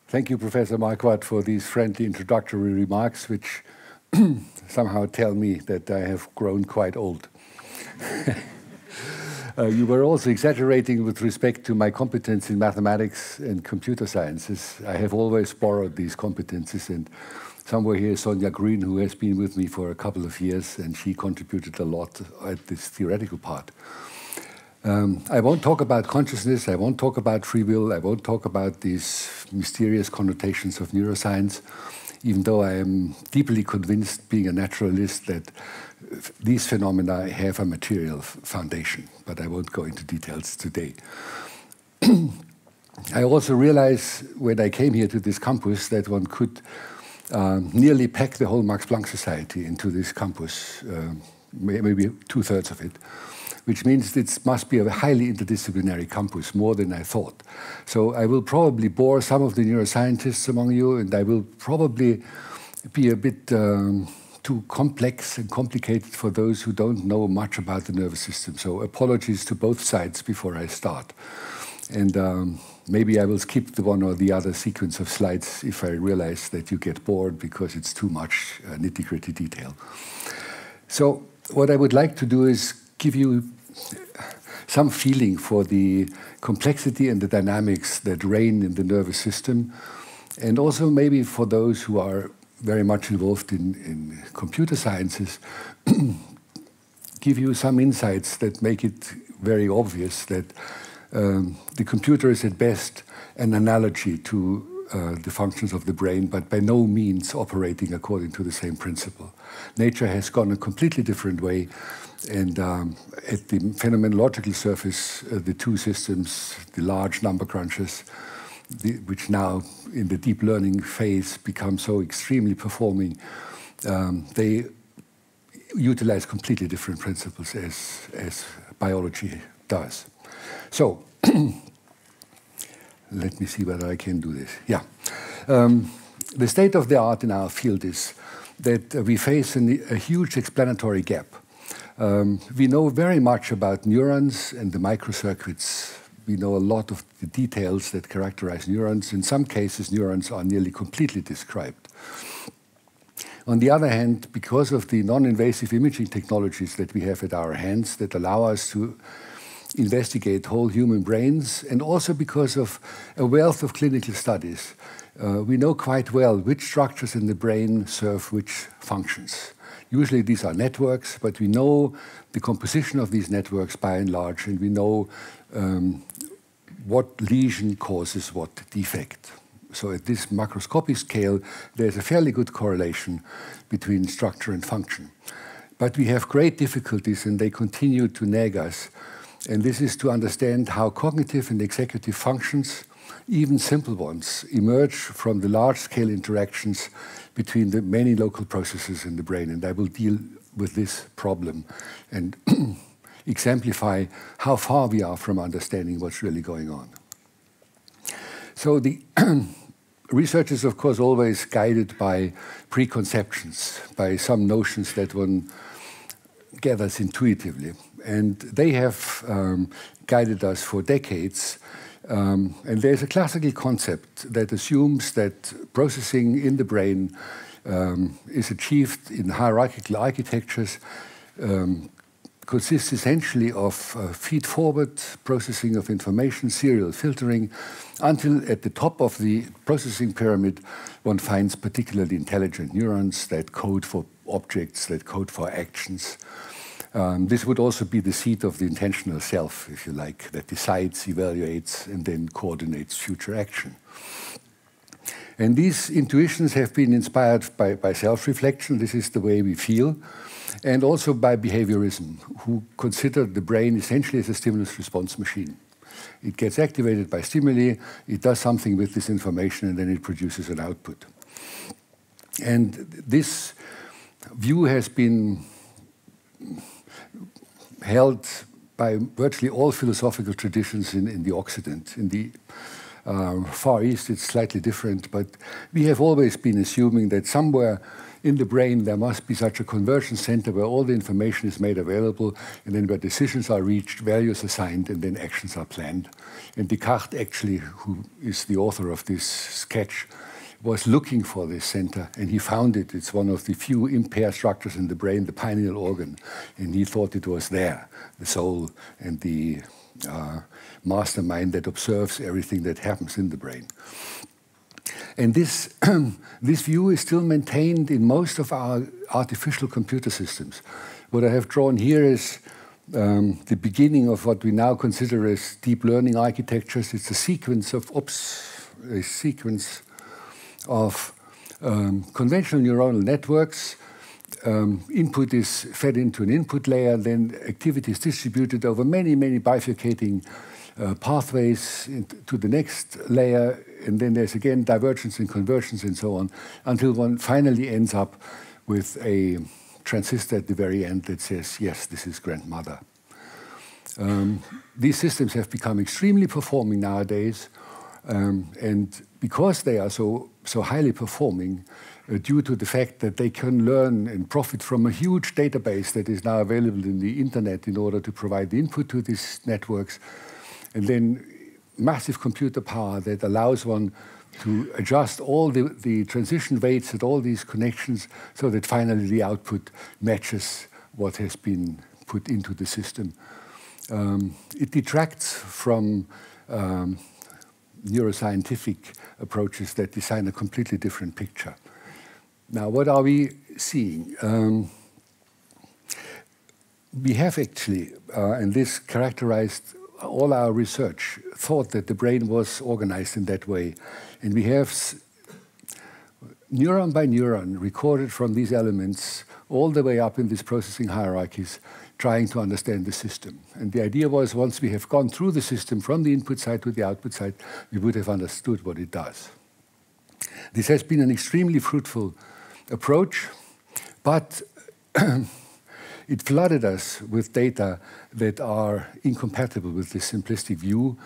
Thank you, Professor Marquardt, for these friendly introductory remarks, which somehow tell me that I have grown quite old. You were also exaggerating with respect to my competence in mathematics and computer sciences. I have always borrowed these competences, and somewhere here is Sonja Grün, who has been with me for a couple of years, and she contributed a lot at this theoretical part. I won't talk about consciousness, I won't talk about free will, I won't talk about these mysterious connotations of neuroscience, even though I am deeply convinced, being a naturalist, that these phenomena have a material foundation, but I won't go into details today. I also realized when I came here to this campus that one could nearly pack the whole Max Planck Society into this campus, maybe 2/3 of it, which means it must be a highly interdisciplinary campus, more than I thought. So I will probably bore some of the neuroscientists among you, and I will probably be a bit too complex and complicated for those who don't know much about the nervous system. So apologies to both sides before I start. And maybe I will skip the one or the other sequence of slides if I realize that you get bored because it's too much nitty-gritty detail. So what I would like to do is give you some feeling for the complexity and the dynamics that reign in the nervous system, and also maybe for those who are very much involved in computer sciences, give you some insights that make it very obvious that the computer is at best an analogy to the functions of the brain, but by no means operating according to the same principle. Nature has gone a completely different way, and at the phenomenological surface, the two systems, the large number crunchers, which now in the deep learning phase become so extremely performing, they utilize completely different principles as biology does. So, let me see whether I can do this. Yeah. The state of the art in our field is that we face a huge explanatory gap. We know very much about neurons and the microcircuits. We know a lot of the details that characterize neurons. In some cases, neurons are nearly completely described. On the other hand, because of the non-invasive imaging technologies that we have at our hands that allow us to investigate whole human brains, and also because of a wealth of clinical studies, we know quite well which structures in the brain serve which functions. Usually these are networks, but we know the composition of these networks by and large, and we know what lesion causes what defect. So at this macroscopic scale, there's a fairly good correlation between structure and function. But we have great difficulties, and they continue to nag us. And this is to understand how cognitive and executive functions, even simple ones, emerge from the large-scale interactions between the many local processes in the brain. And I will deal with this problem and exemplify how far we are from understanding what's really going on. So the research is, of course, always guided by preconceptions, by some notions that one gathers intuitively. And they have guided us for decades. And there's a classical concept that assumes that processing in the brain is achieved in hierarchical architectures, consists essentially of feed-forward processing of information, serial filtering, until at the top of the processing pyramid, one finds particularly intelligent neurons that code for objects, that code for actions. This would also be the seat of the intentional self, if you like, that decides, evaluates, and then coordinates future action. And these intuitions have been inspired by self-reflection. This is the way we feel. And also by behaviorism, who consider the brain essentially as a stimulus-response machine. It gets activated by stimuli, it does something with this information, and then it produces an output. And this view has been held by virtually all philosophical traditions in the Occident. In the Far East, it's slightly different, but we have always been assuming that somewhere in the brain there must be such a convergence center where all the information is made available, and then where decisions are reached, values assigned, and then actions are planned. And Descartes, actually, who is the author of this sketch, was looking for this center, and he found it. It's one of the few impaired structures in the brain, the pineal organ, and he thought it was there, the soul and the mastermind that observes everything that happens in the brain. And this, this view is still maintained in most of our artificial computer systems. What I have drawn here is the beginning of what we now consider as deep learning architectures. It's a sequence of conventional neuronal networks. Input is fed into an input layer, then activity is distributed over many, many bifurcating pathways to the next layer, and then there's again divergence and convergence and so on, until one finally ends up with a transistor at the very end that says, yes, this is grandmother. These systems have become extremely performing nowadays, and because they are so highly performing, due to the fact that they can learn and profit from a huge database that is now available in the internet in order to provide the input to these networks, and then massive computer power that allows one to adjust all the transition weights at all these connections so that finally the output matches what has been put into the system. It detracts from neuroscientific approaches that design a completely different picture. Now, what are we seeing? We have actually, and this characterized all our research, thought that the brain was organized in that way. And we have neuron by neuron recorded from these elements all the way up in these processing hierarchies, trying to understand the system. And the idea was, once we have gone through the system from the input side to the output side, we would have understood what it does. This has been an extremely fruitful approach, but it flooded us with data that are incompatible with this simplistic view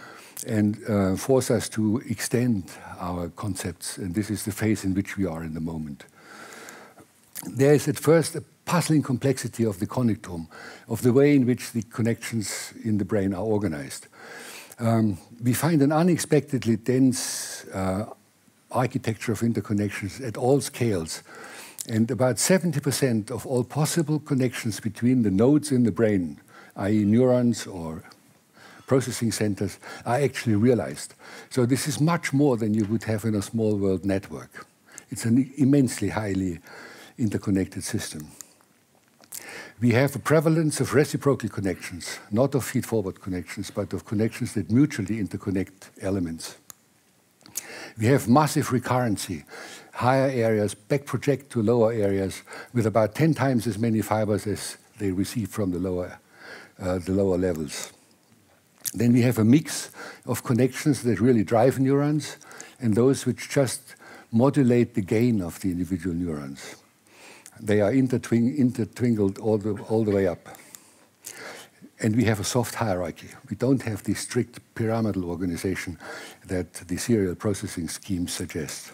and force us to extend our concepts. And this is the phase in which we are in the moment. There is at first a puzzling complexity of the connectome, of the way in which the connections in the brain are organized. We find an unexpectedly dense architecture of interconnections at all scales. And about 70% of all possible connections between the nodes in the brain, i.e. neurons or processing centers, are actually realized. So this is much more than you would have in a small world network. It's an immensely highly interconnected system. We have a prevalence of reciprocal connections, not of feed-forward connections, but of connections that mutually interconnect elements. We have massive recurrency. Higher areas back project to lower areas with about 10 times as many fibers as they receive from the lower levels. Then we have a mix of connections that really drive neurons and those which just modulate the gain of the individual neurons. They are intertwinkled all the way up. And we have a soft hierarchy. We don't have the strict pyramidal organization that the serial processing schemes suggest.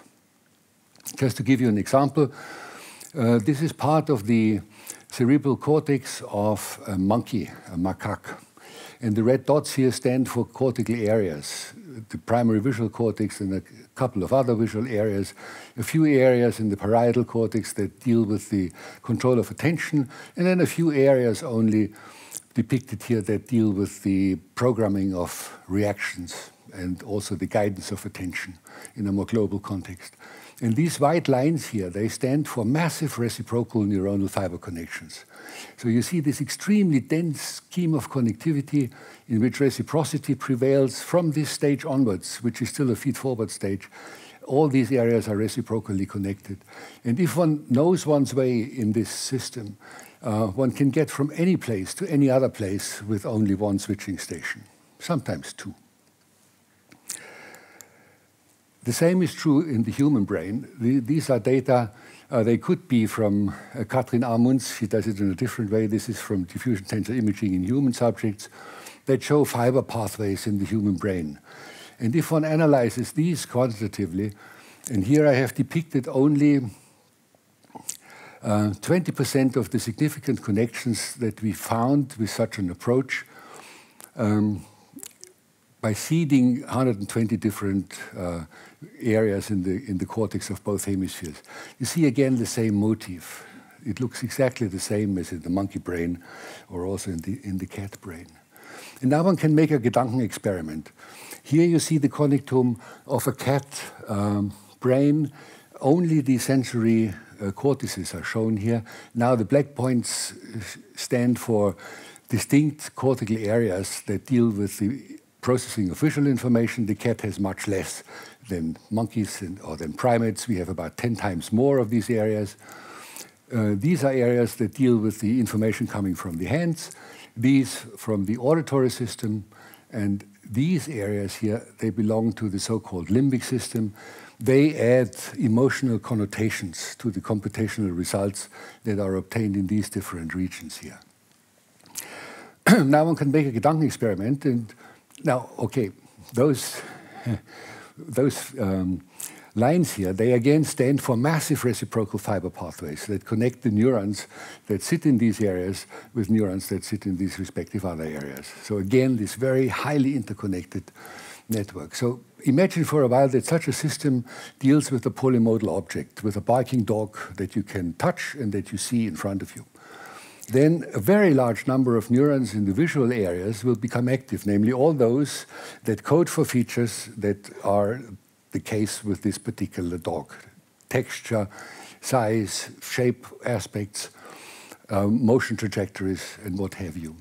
Just to give you an example, this is part of the cerebral cortex of a monkey, a macaque. And the red dots here stand for cortical areas, the primary visual cortex and a couple of other visual areas, a few areas in the parietal cortex that deal with the control of attention, and then a few areas only depicted here that deal with the programming of reactions and also the guidance of attention in a more global context. And these white lines here, they stand for massive reciprocal neuronal fiber connections. So you see this extremely dense scheme of connectivity in which reciprocity prevails from this stage onwards, which is still a feed-forward stage. All these areas are reciprocally connected. And if one knows one's way in this system, one can get from any place to any other place with only one switching station, sometimes two. The same is true in the human brain. These are data, they could be from Katrin Amunds. She does it in a different way. This is from diffusion tensor imaging in human subjects that show fiber pathways in the human brain. And if one analyzes these quantitatively, and here I have depicted only 20% of the significant connections that we found with such an approach by seeding 120 different areas in the cortex of both hemispheres. You see again the same motif. It looks exactly the same as in the monkey brain or also in the cat brain. And now one can make a Gedanken experiment. Here you see the connectome of a cat brain. Only the sensory cortices are shown here. Now the black points stand for distinct cortical areas that deal with the processing of visual information. The cat has much less than monkeys or than primates. We have about 10 times more of these areas. These are areas that deal with the information coming from the hands, these from the auditory system, and these areas here, they belong to the so-called limbic system. They add emotional connotations to the computational results that are obtained in these different regions here. Now one can make a Gedanken experiment, and now, okay, those lines here, they again stand for massive reciprocal fiber pathways that connect the neurons that sit in these areas with neurons that sit in these respective other areas. So again, this very highly interconnected network. So imagine for a while that such a system deals with a polymodal object, with a barking dog that you can touch and that you see in front of you. Then a very large number of neurons in the visual areas will become active, namely all those that code for features that are the case with this particular dog. Texture, size, shape aspects, motion trajectories, and what have you.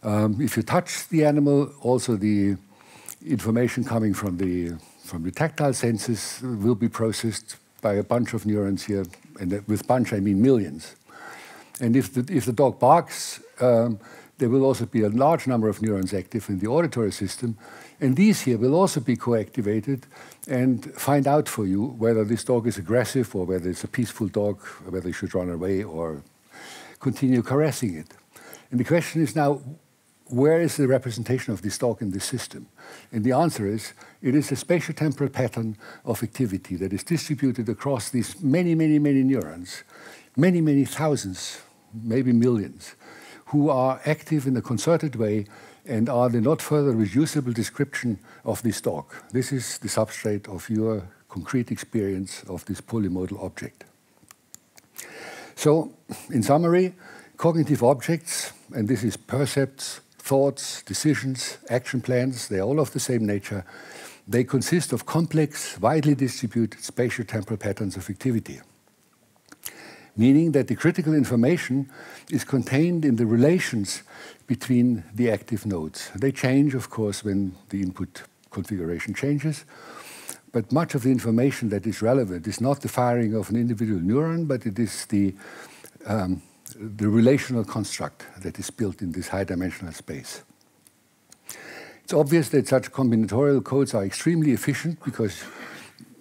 If you touch the animal, also the information coming from the tactile senses will be processed by a bunch of neurons here, and with bunch I mean millions. And if the dog barks, there will also be a large number of neurons active in the auditory system, and these here will also be co-activated and find out for you whether this dog is aggressive or whether it's a peaceful dog, or whether you should run away or continue caressing it. And the question is now, where is the representation of this dog in this system? And the answer is, it is a spatiotemporal pattern of activity that is distributed across these many, many, many neurons, many, many thousands, maybe millions, who are active in a concerted way and are the not further reducible description of this dog. This is the substrate of your concrete experience of this polymodal object. So, in summary, cognitive objects, and this is percepts, thoughts, decisions, action plans, they're all of the same nature. They consist of complex, widely distributed spatiotemporal patterns of activity, meaning that the critical information is contained in the relations between the active nodes. They change, of course, when the input configuration changes, but much of the information that is relevant is not the firing of an individual neuron, but it is the relational construct that is built in this high-dimensional space. It's obvious that such combinatorial codes are extremely efficient because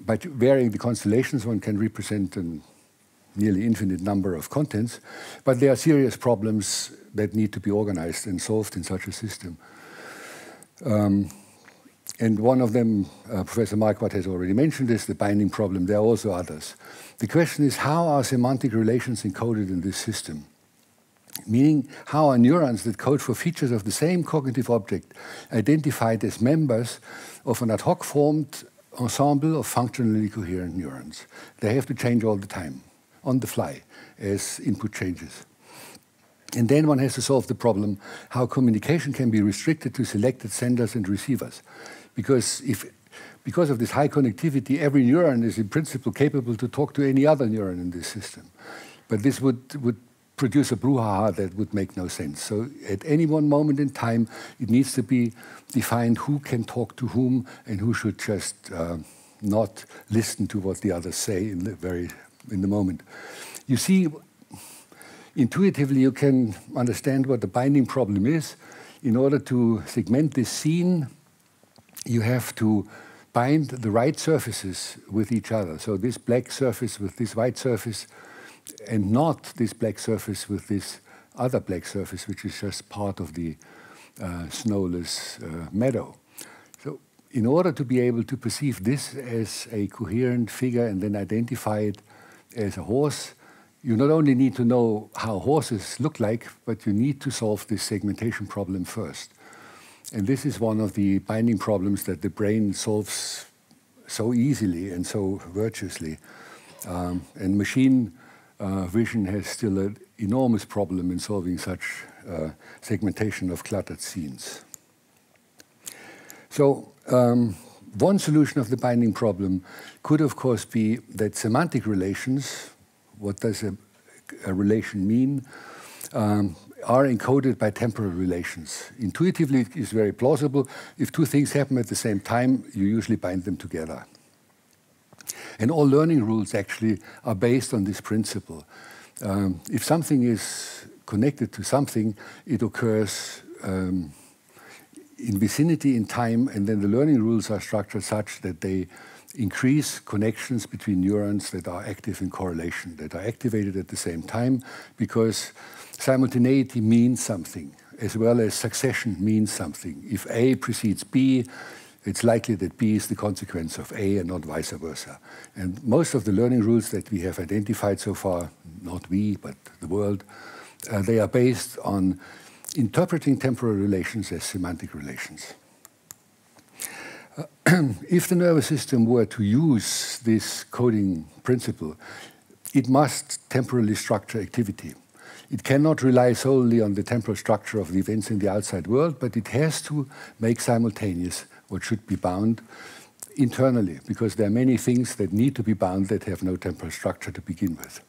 by varying the constellations, one can represent a nearly infinite number of contents, but there are serious problems that need to be organized and solved in such a system. And one of them, Professor Marquardt has already mentioned this, the binding problem. There are also others. The question is, how are semantic relations encoded in this system? Meaning, how are neurons that code for features of the same cognitive object identified as members of an ad hoc formed ensemble of functionally coherent neurons? They have to change all the time, on the fly, as input changes. And then one has to solve the problem how communication can be restricted to selected senders and receivers. Because of this high connectivity, every neuron is in principle capable to talk to any other neuron in this system. But this would produce a brouhaha that would make no sense. So at any one moment in time, it needs to be defined who can talk to whom and who should just not listen to what the others say in the moment. You see, intuitively, you can understand what the binding problem is. In order to segment this scene, you have to bind the right surfaces with each other. So this black surface with this white surface, and not this black surface with this other black surface, which is just part of the snowless meadow. So in order to be able to perceive this as a coherent figure and then identify it as a horse, you not only need to know how horses look like, but you need to solve this segmentation problem first. And this is one of the binding problems that the brain solves so easily and so virtuously. And machine vision has still an enormous problem in solving such segmentation of cluttered scenes. So one solution of the binding problem could, of course, be that semantic relations, what does a relation mean, are encoded by temporal relations. Intuitively, it is very plausible. If two things happen at the same time, you usually bind them together. And all learning rules actually are based on this principle. If something is connected to something, it occurs in vicinity in time, and then the learning rules are structured such that they increase connections between neurons that are active in correlation, that are activated at the same time, because simultaneity means something, as well as succession means something. If A precedes B, it's likely that B is the consequence of A and not vice versa. And most of the learning rules that we have identified so far, not we, but the world, they are based on interpreting temporal relations as semantic relations. If the nervous system were to use this coding principle, it must temporally structure activity. It cannot rely solely on the temporal structure of the events in the outside world, but it has to make simultaneous what should be bound internally, because there are many things that need to be bound that have no temporal structure to begin with.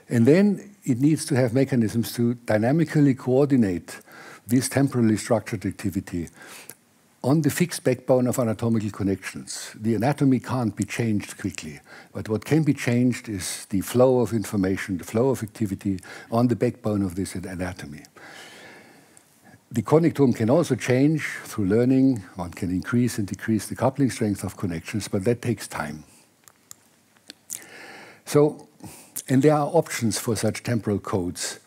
And then it needs to have mechanisms to dynamically coordinate this temporally structured activity on the fixed backbone of anatomical connections. The anatomy can't be changed quickly, but what can be changed is the flow of information, the flow of activity on the backbone of this anatomy. The connectome can also change through learning. One can increase and decrease the coupling strength of connections, but that takes time. So, and there are options for such temporal codes.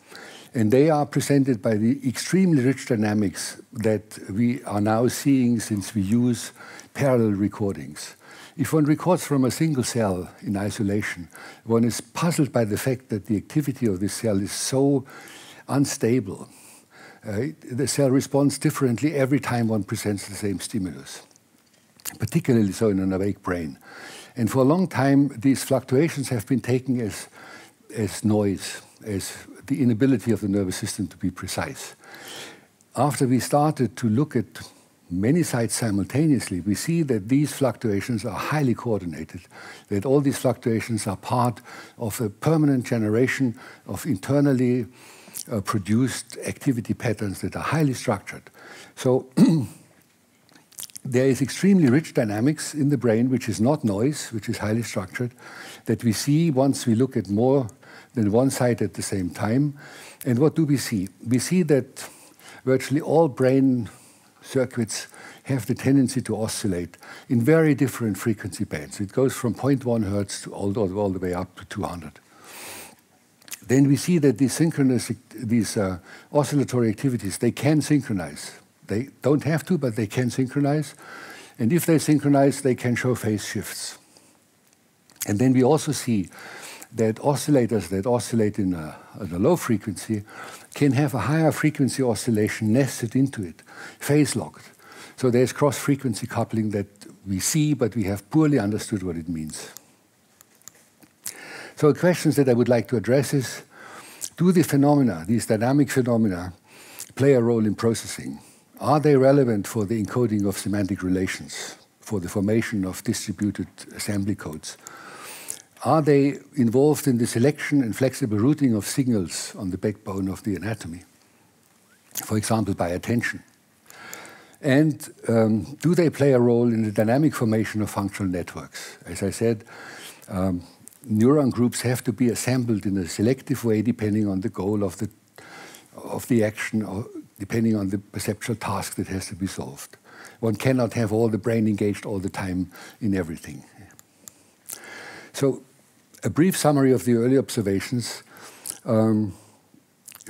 And they are presented by the extremely rich dynamics that we are now seeing since we use parallel recordings. If one records from a single cell in isolation, one is puzzled by the fact that the activity of this cell is so unstable. The cell responds differently every time one presents the same stimulus, particularly so in an awake brain. And for a long time, these fluctuations have been taken as noise, as the inability of the nervous system to be precise. After we started to look at many sites simultaneously, we see that these fluctuations are highly coordinated, that all these fluctuations are part of a permanent generation of internally produced activity patterns that are highly structured. So there is extremely rich dynamics in the brain, which is not noise, which is highly structured, that we see once we look at more than one site at the same time. And what do we see? We see that virtually all brain circuits have the tendency to oscillate in very different frequency bands. It goes from 0.1 hertz to all the way up to 200. Then we see that these oscillatory activities, they can synchronize. They don't have to, but they can synchronize. And if they synchronize, they can show phase shifts. And then we also see that oscillators that oscillate in a low frequency can have a higher frequency oscillation nested into it, phase-locked. So there's cross-frequency coupling that we see, but we have poorly understood what it means. So questions that I would like to address is, do the phenomena, these dynamic phenomena, play a role in processing? Are they relevant for the encoding of semantic relations, for the formation of distributed assembly codes? Are they involved in the selection and flexible routing of signals on the backbone of the anatomy, for example, by attention? And do they play a role in the dynamic formation of functional networks? As I said, neuron groups have to be assembled in a selective way depending on the goal of the action, or depending on the perceptual task that has to be solved. One cannot have all the brain engaged all the time in everything. So, a brief summary of the early observations.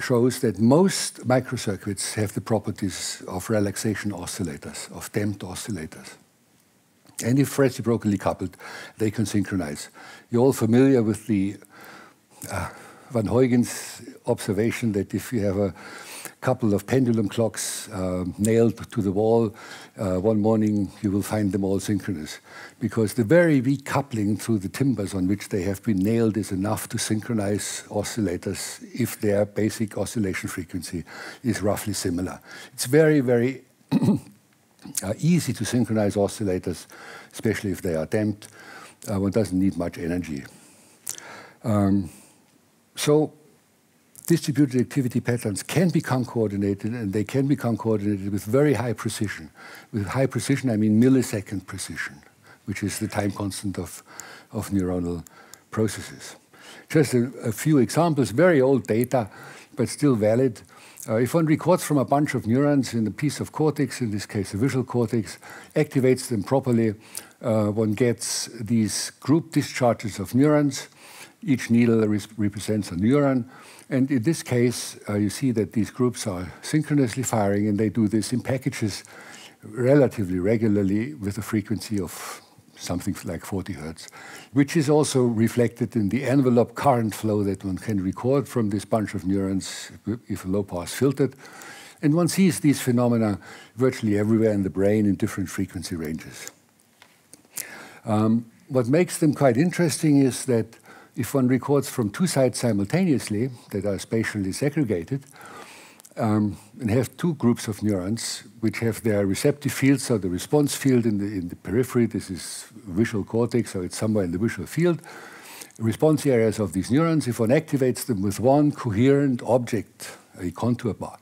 shows that most microcircuits have the properties of relaxation oscillators, of damped oscillators. And if reciprocally coupled, they can synchronize. You're all familiar with the Van Huygens observation that if you have a couple of pendulum clocks nailed to the wall, one morning you will find them all synchronous, because the very weak coupling through the timbers on which they have been nailed is enough to synchronize oscillators if their basic oscillation frequency is roughly similar. It's very, very easy to synchronize oscillators, especially if they are damped. One doesn't need much energy. So distributed activity patterns can become coordinated, and they can become coordinated with very high precision. With high precision, I mean millisecond precision, which is the time constant of neuronal processes. Just a few examples, very old data, but still valid. If one records from a bunch of neurons in a piece of cortex, in this case a visual cortex, activates them properly, one gets these group discharges of neurons. Each needle represents a neuron. And in this case, you see that these groups are synchronously firing, and they do this in packages relatively regularly with a frequency of something like 40 Hertz, which is also reflected in the envelope current flow that one can record from this bunch of neurons if a low-pass filtered. And one sees these phenomena virtually everywhere in the brain in different frequency ranges. What makes them quite interesting is that if one records from two sites simultaneously that are spatially segregated, and have two groups of neurons which have their receptive field, so the response field in the periphery, this is visual cortex, so it's somewhere in the visual field, response areas of these neurons, if one activates them with one coherent object, a contour bar,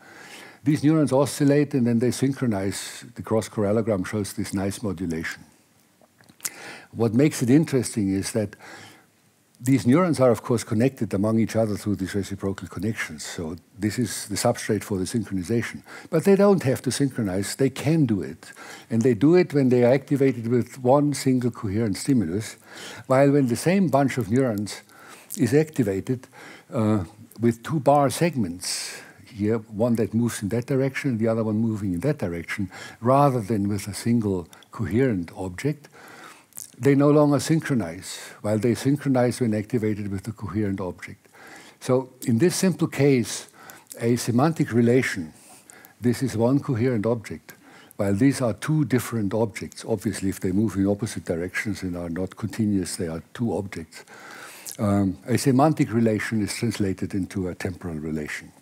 these neurons oscillate and then they synchronize. The cross-corellogram shows this nice modulation. What makes it interesting is that these neurons are, of course, connected among each other through these reciprocal connections. So this is the substrate for the synchronization. But they don't have to synchronize. They can do it. And they do it when they are activated with one single coherent stimulus, while when the same bunch of neurons is activated with two bar segments, here one that moves in that direction and the other one moving in that direction, rather than with a single coherent object, they no longer synchronize, while they synchronize when activated with the coherent object. So in this simple case, a semantic relation, this is one coherent object, while these are two different objects. Obviously, if they move in opposite directions and are not continuous, they are two objects. A semantic relation is translated into a temporal relation.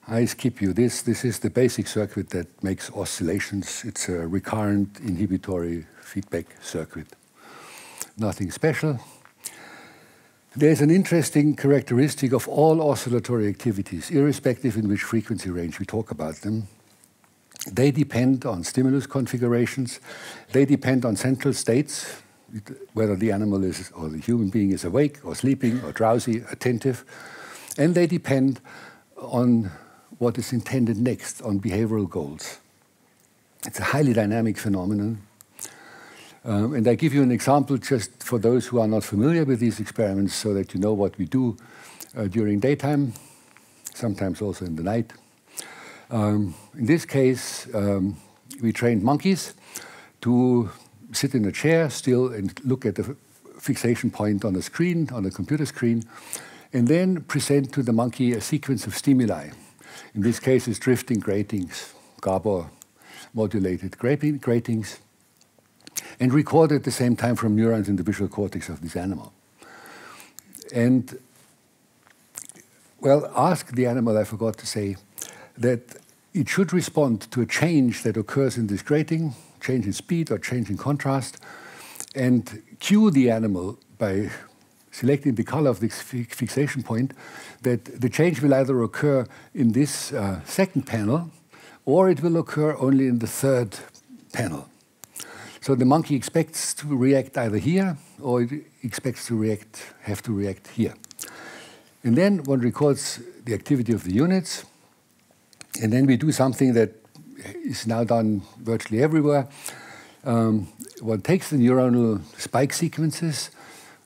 I skip you this. This is the basic circuit that makes oscillations. It's a recurrent inhibitory feedback circuit. Nothing special. There's an interesting characteristic of all oscillatory activities, irrespective in which frequency range we talk about them. They depend on stimulus configurations. They depend on central states, whether the animal is or the human being is awake or sleeping or drowsy, attentive. And they depend on what is intended next, on behavioral goals. It's a highly dynamic phenomenon. And I give you an example just for those who are not familiar with these experiments so that you know what we do during daytime, sometimes also in the night. In this case, we trained monkeys to sit in a chair still and look at the fixation point on a screen, on a computer screen, and then present to the monkey a sequence of stimuli. In this case, it's drifting gratings, Gabor modulated gratings, and record at the same time from neurons in the visual cortex of this animal. And, well, ask the animal, I forgot to say, that it should respond to a change that occurs in this grating, change in speed or change in contrast, and cue the animal by selecting the color of this fixation point, that the change will either occur in this second panel, or it will occur only in the third panel. So the monkey expects to react either here, or it expects to have to react here. And then one records the activity of the units, and then we do something that is now done virtually everywhere. One takes the neuronal spike sequences,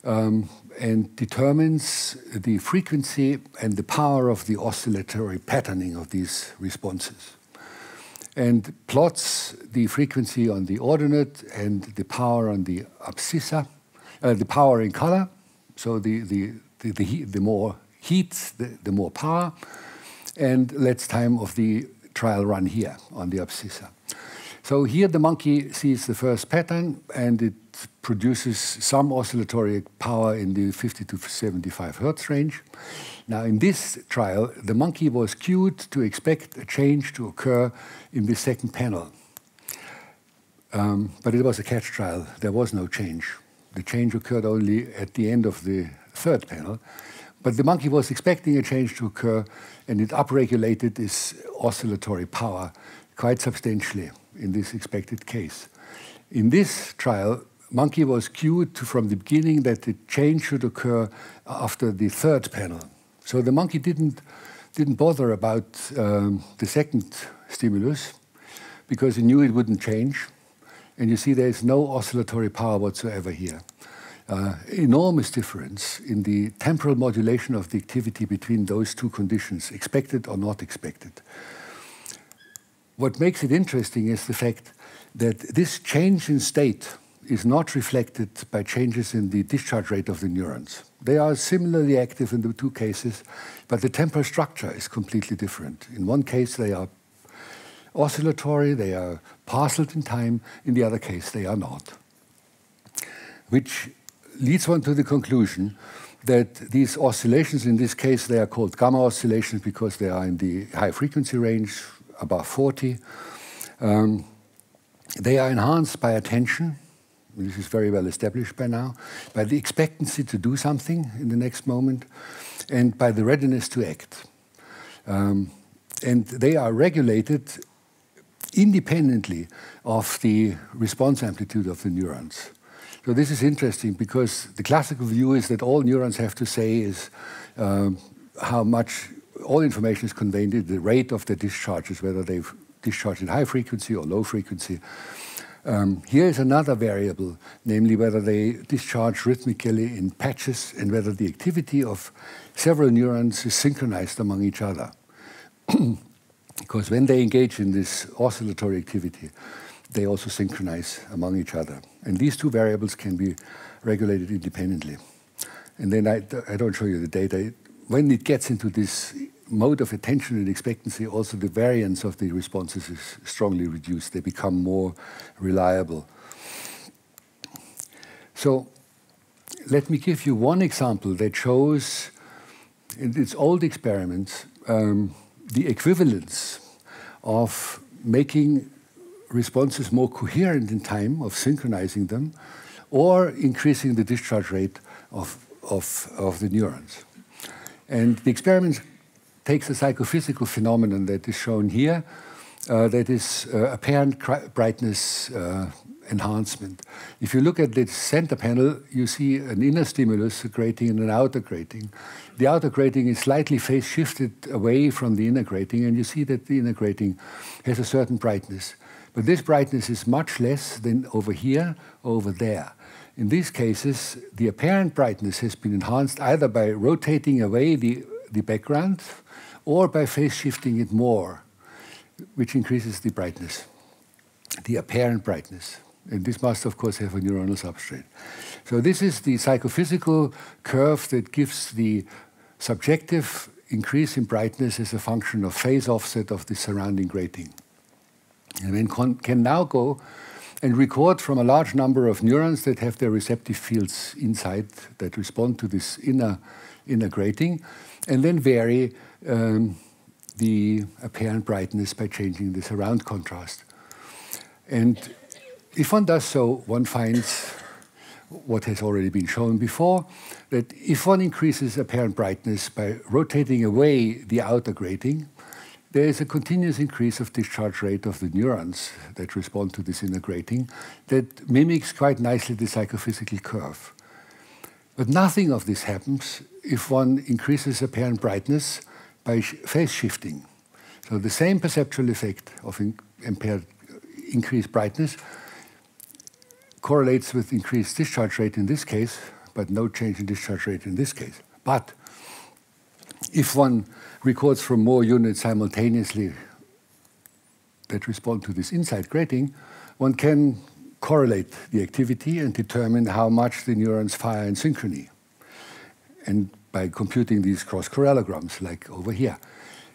and determines the frequency and the power of the oscillatory patterning of these responses, and plots the frequency on the ordinate and the power on the abscissa, the power in color. So the more heat, the more power, and let's time of the trial run here on the abscissa. So here the monkey sees the first pattern, and it produces some oscillatory power in the 50 to 75 Hertz range. Now, in this trial, the monkey was cued to expect a change to occur in the second panel. But it was a catch trial. There was no change. The change occurred only at the end of the third panel. But the monkey was expecting a change to occur, and it upregulated its oscillatory power quite substantially in this expected case. In this trial, monkey was cued from the beginning that the change should occur after the third panel. So the monkey didn't bother about the second stimulus because he knew it wouldn't change. And you see there's no oscillatory power whatsoever here. Enormous difference in the temporal modulation of the activity between those two conditions, expected or not expected. What makes it interesting is the fact that this change in state is not reflected by changes in the discharge rate of the neurons. They are similarly active in the two cases, but the temporal structure is completely different. In one case, they are oscillatory, they are parcelled in time. In the other case, they are not. Which leads one to the conclusion that these oscillations, in this case, they are called gamma oscillations because they are in the high frequency range, above 40. They are enhanced by attention. This is very well established by now, by the expectancy to do something in the next moment, and by the readiness to act. And they are regulated independently of the response amplitude of the neurons. So this is interesting because the classical view is that all neurons have to say is how much all information is conveyed in the rate of their discharges, whether they've discharged in high frequency or low frequency. Here is another variable, namely whether they discharge rhythmically in patches and whether the activity of several neurons is synchronized among each other. Because when they engage in this oscillatory activity, they also synchronize among each other. And these two variables can be regulated independently. And then I don't show you the data. When it gets into this mode of attention and expectancy, also the variance of the responses is strongly reduced. They become more reliable. So let me give you one example that shows, in its old experiments, the equivalence of making responses more coherent in time, of synchronizing them, or increasing the discharge rate of the neurons. And the experiment takes a psychophysical phenomenon that is shown here, that is apparent brightness enhancement. If you look at the center panel, you see an inner stimulus, a grating, and an outer grating. The outer grating is slightly phase shifted away from the inner grating, and you see that the inner grating has a certain brightness. But this brightness is much less than over here or over there. In these cases, the apparent brightness has been enhanced either by rotating away the background or by phase shifting it more, which increases the brightness, the apparent brightness. And this must, of course, have a neuronal substrate. So this is the psychophysical curve that gives the subjective increase in brightness as a function of phase offset of the surrounding grating. And then can now go and record from a large number of neurons that have their receptive fields inside that respond to this inner grating, and then vary the apparent brightness by changing the surround contrast. And if one does so, one finds what has already been shown before, that if one increases apparent brightness by rotating away the outer grating, there is a continuous increase of discharge rate of the neurons that respond to this inner grating that mimics quite nicely the psychophysical curve. But nothing of this happens if one increases apparent brightness by phase shifting. So the same perceptual effect of increased brightness correlates with increased discharge rate in this case, but no change in discharge rate in this case. But if one records from more units simultaneously that respond to this inside grating, one can correlate the activity and determine how much the neurons fire in synchrony, and by computing these cross-correlograms, like over here.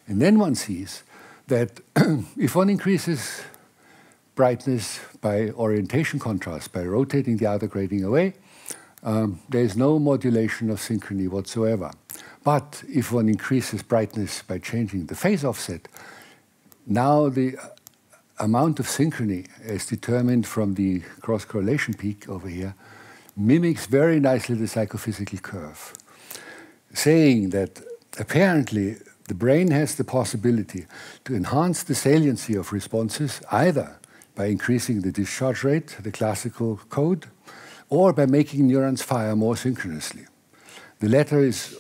And then one sees that if one increases brightness by orientation contrast, by rotating the outer grating away, there is no modulation of synchrony whatsoever. But if one increases brightness by changing the phase offset, now the amount of synchrony as determined from the cross-correlation peak over here mimics very nicely the psychophysical curve, saying that apparently the brain has the possibility to enhance the saliency of responses either by increasing the discharge rate, the classical code, or by making neurons fire more synchronously. The latter is,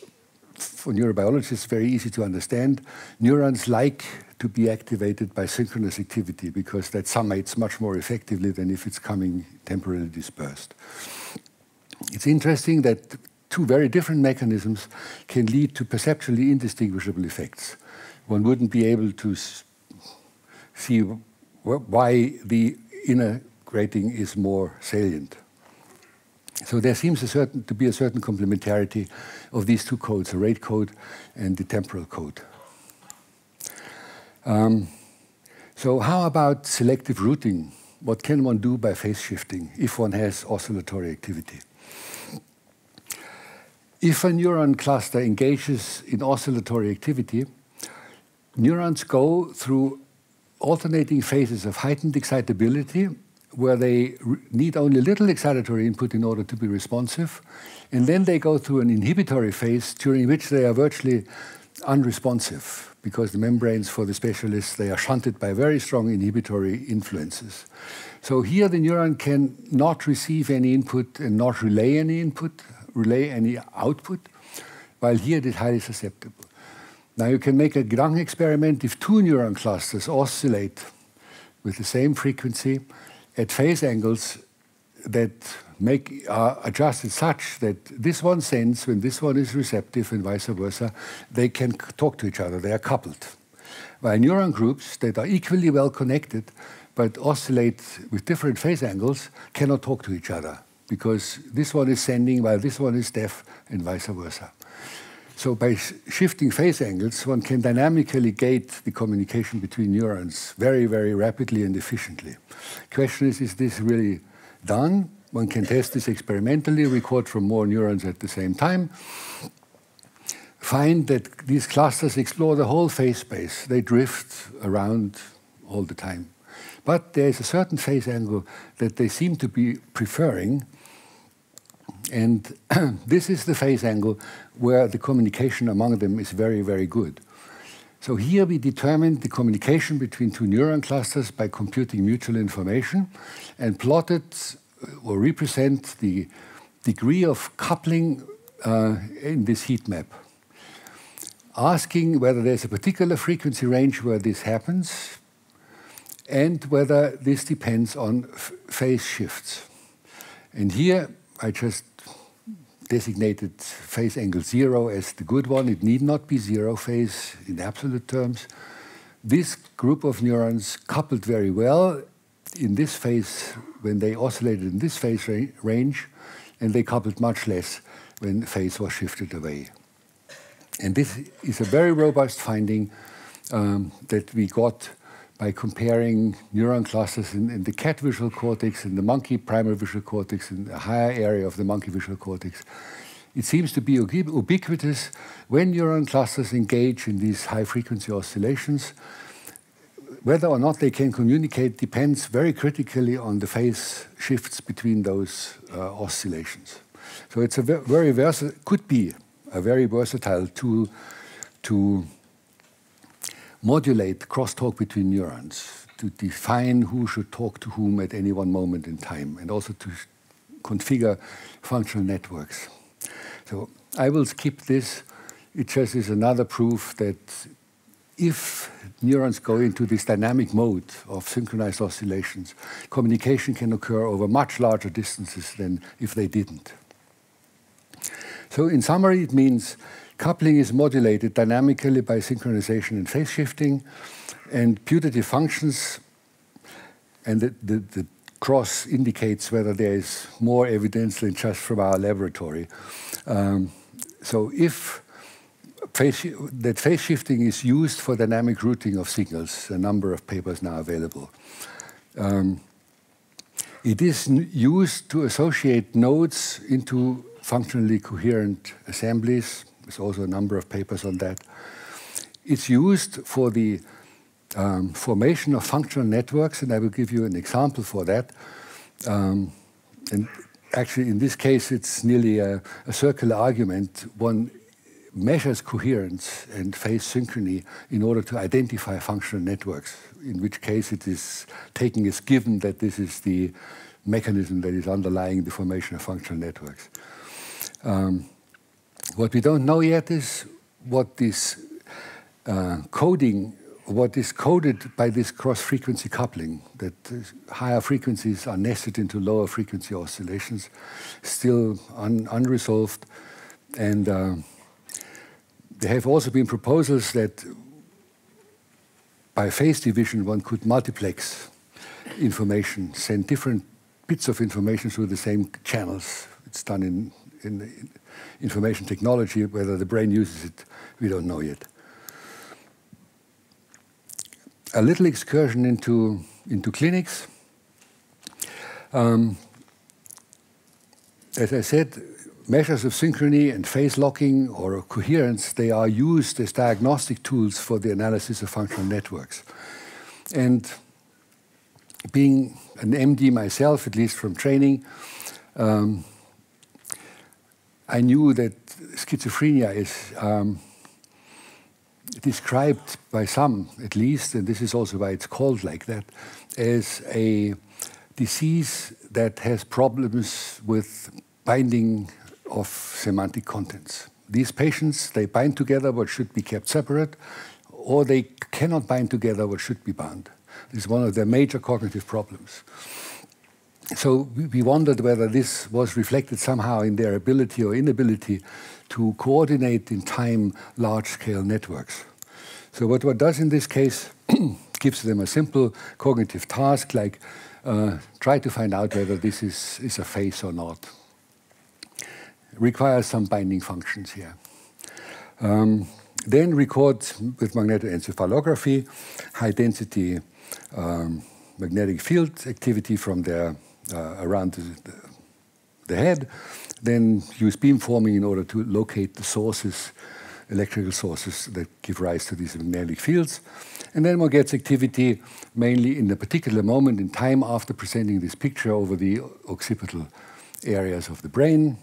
for neurobiologists, very easy to understand. Neurons like to be activated by synchronous activity because that summates much more effectively than if it's coming temporally dispersed. It's interesting that two very different mechanisms can lead to perceptually indistinguishable effects. One wouldn't be able to see why the inner grating is more salient. So there seems to be a certain complementarity of these two codes, the rate code and the temporal code. So how about selective routing? What can one do by phase shifting if one has oscillatory activity? If a neuron cluster engages in oscillatory activity, neurons go through alternating phases of heightened excitability where they need only little excitatory input in order to be responsive, and then they go through an inhibitory phase during which they are virtually unresponsive because the membranes for the specialists, they are shunted by very strong inhibitory influences. So here the neuron can not receive any input and not relay any output, while here it is highly susceptible. Now you can make a Gedanken experiment if two neuron clusters oscillate with the same frequency at phase angles that are adjusted such that this one sends when this one is receptive and vice versa, they can talk to each other, they are coupled. While neuron groups that are equally well connected but oscillate with different phase angles cannot talk to each other because this one is sending while this one is deaf and vice versa. So by shifting phase angles, one can dynamically gate the communication between neurons very, very rapidly and efficiently. Question is this really done? One can test this experimentally, record from more neurons at the same time, find that these clusters explore the whole phase space. They drift around all the time. But there is a certain phase angle that they seem to be preferring, and this is the phase angle where the communication among them is very, very good. So here we determined the communication between two neuron clusters by computing mutual information and plotted or represent the degree of coupling in this heat map, asking whether there's a particular frequency range where this happens and whether this depends on phase shifts. And here I just designated phase angle 0 as the good one. It need not be 0 phase in absolute terms. This group of neurons coupled very well in this phase when they oscillated in this phase range, and they coupled much less when phase was shifted away. And this is a very robust finding that we got by comparing neuron clusters in the cat visual cortex, in the monkey primary visual cortex, in a higher area of the monkey visual cortex. It seems to be ubiquitous when neuron clusters engage in these high-frequency oscillations. Whether or not they can communicate depends very critically on the phase shifts between those oscillations. So it's a could be a very versatile tool to modulate crosstalk between neurons, to define who should talk to whom at any one moment in time, and also to configure functional networks. So I will skip this. It just is another proof that if neurons go into this dynamic mode of synchronized oscillations, communication can occur over much larger distances than if they didn't. So in summary, it means coupling is modulated dynamically by synchronization and phase shifting, and putative functions, and the cross indicates whether there is more evidence than just from our laboratory. So if that phase shifting is used for dynamic routing of signals, a number of papers now available. It is used to associate nodes into functionally coherent assemblies. There's also a number of papers on that. It's used for the formation of functional networks, and I will give you an example for that. And actually, in this case, it's nearly a circular argument. One measures coherence and phase synchrony in order to identify functional networks, in which case it is taken as given that this is the mechanism that is underlying the formation of functional networks. What we don't know yet is what this what is coded by this cross-frequency coupling, that higher frequencies are nested into lower frequency oscillations, still unresolved. And there have also been proposals that by phase division one could multiplex information, send different bits of information through the same channels. It's done in information technology. Whether the brain uses it, we don't know yet. A little excursion into clinics. As I said, measures of synchrony and phase locking or coherence, they are used as diagnostic tools for the analysis of functional networks. And being an MD myself, at least from training, I knew that schizophrenia is described by some, at least, and this is also why it's called like that, as a disease that has problems with binding of semantic contents. These patients, they bind together what should be kept separate, or they cannot bind together what should be bound. This is one of their major cognitive problems. So we wondered whether this was reflected somehow in their ability or inability to coordinate in time large-scale networks. So what one does in this case gives them a simple cognitive task, like try to find out whether this is a phase or not. It requires some binding functions here. Then record with magnetoencephalography high-density magnetic field activity from their around the head, then use beamforming in order to locate the sources, electrical sources that give rise to these magnetic fields. And then one gets activity mainly in a particular moment in time after presenting this picture over the occipital areas of the brain.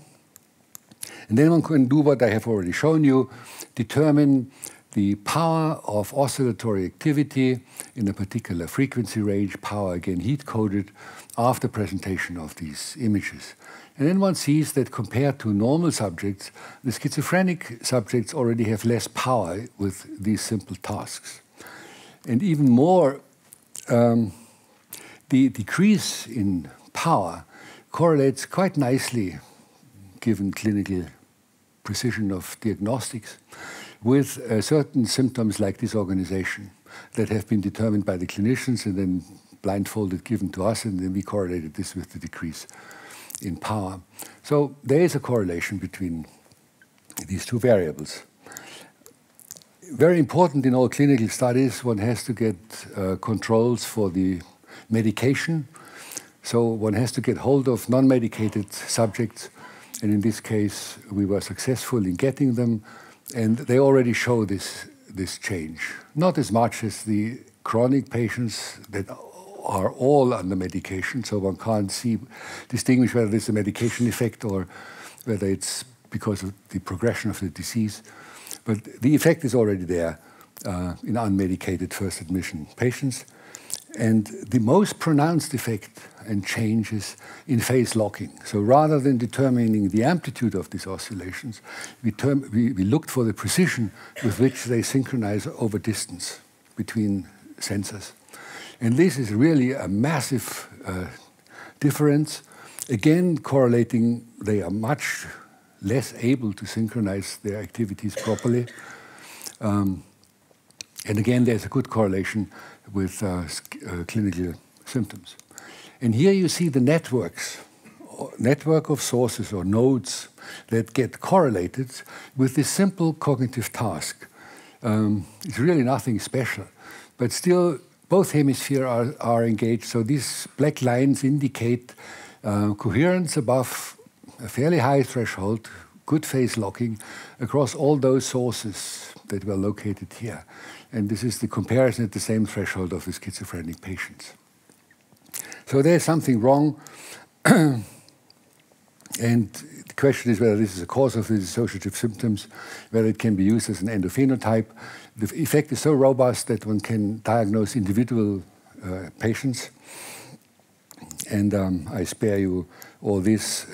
And then one can do what I have already shown you, determine the power of oscillatory activity in a particular frequency range, power again heat-coded, after presentation of these images. And then one sees that compared to normal subjects, the schizophrenic subjects already have less power with these simple tasks. And even more, the decrease in power correlates quite nicely, given clinical precision of diagnostics, with certain symptoms like disorganization that have been determined by the clinicians and then blindfolded given to us, and then we correlated this with the decrease in power. So there is a correlation between these two variables. Very important in all clinical studies, one has to get controls for the medication. So one has to get hold of non-medicated subjects, and in this case we were successful in getting them, and they already show this change. Not as much as the chronic patients that are all under medication, so one can't distinguish whether there's a medication effect or whether it's because of the progression of the disease. But the effect is already there in unmedicated first admission patients. And the most pronounced effect and change is in phase locking. So rather than determining the amplitude of these oscillations, we looked for the precision with which they synchronize over distance between sensors. And this is really a massive difference. Again, correlating, they are much less able to synchronize their activities properly. And again, there's a good correlation with clinical symptoms. And here you see the network of sources or nodes that get correlated with this simple cognitive task. It's really nothing special, but still both hemispheres are engaged. So these black lines indicate coherence above a fairly high threshold, good phase locking across all those sources that were located here. And this is the comparison at the same threshold of the schizophrenic patients. So there's something wrong. And the question is whether this is a cause of the dissociative symptoms, whether it can be used as an endophenotype. The effect is so robust that one can diagnose individual patients. And I spare you all this.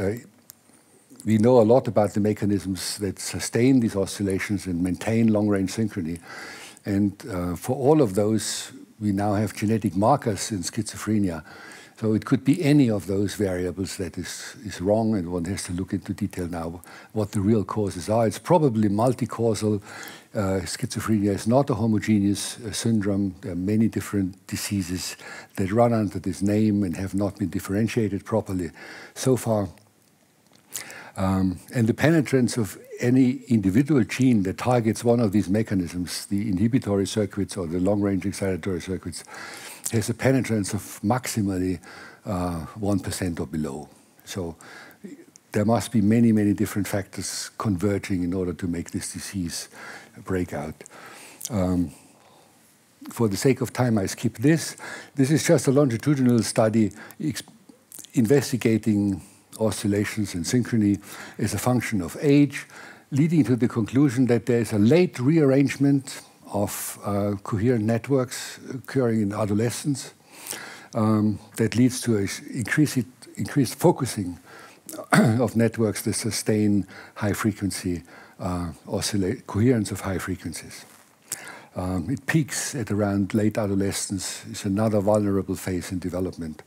We know a lot about the mechanisms that sustain these oscillations and maintain long-range synchrony. And for all of those, we now have genetic markers in schizophrenia. So it could be any of those variables that is wrong, and one has to look into detail now what the real causes are. It's probably multi-causal. Schizophrenia is not a homogeneous syndrome. There are many different diseases that run under this name and have not been differentiated properly so far. And the penetrance of any individual gene that targets one of these mechanisms, the inhibitory circuits or the long-range excitatory circuits, has a penetrance of maximally 1% or below. So there must be many, many different factors converging in order to make this disease break out. For the sake of time, I skip this. This is just a longitudinal study investigating oscillations and synchrony as a function of age, leading to the conclusion that there is a late rearrangement of coherent networks occurring in adolescence that leads to increased focusing of networks that sustain high frequency coherence of high frequencies. It peaks at around late adolescence. It's another vulnerable phase in development.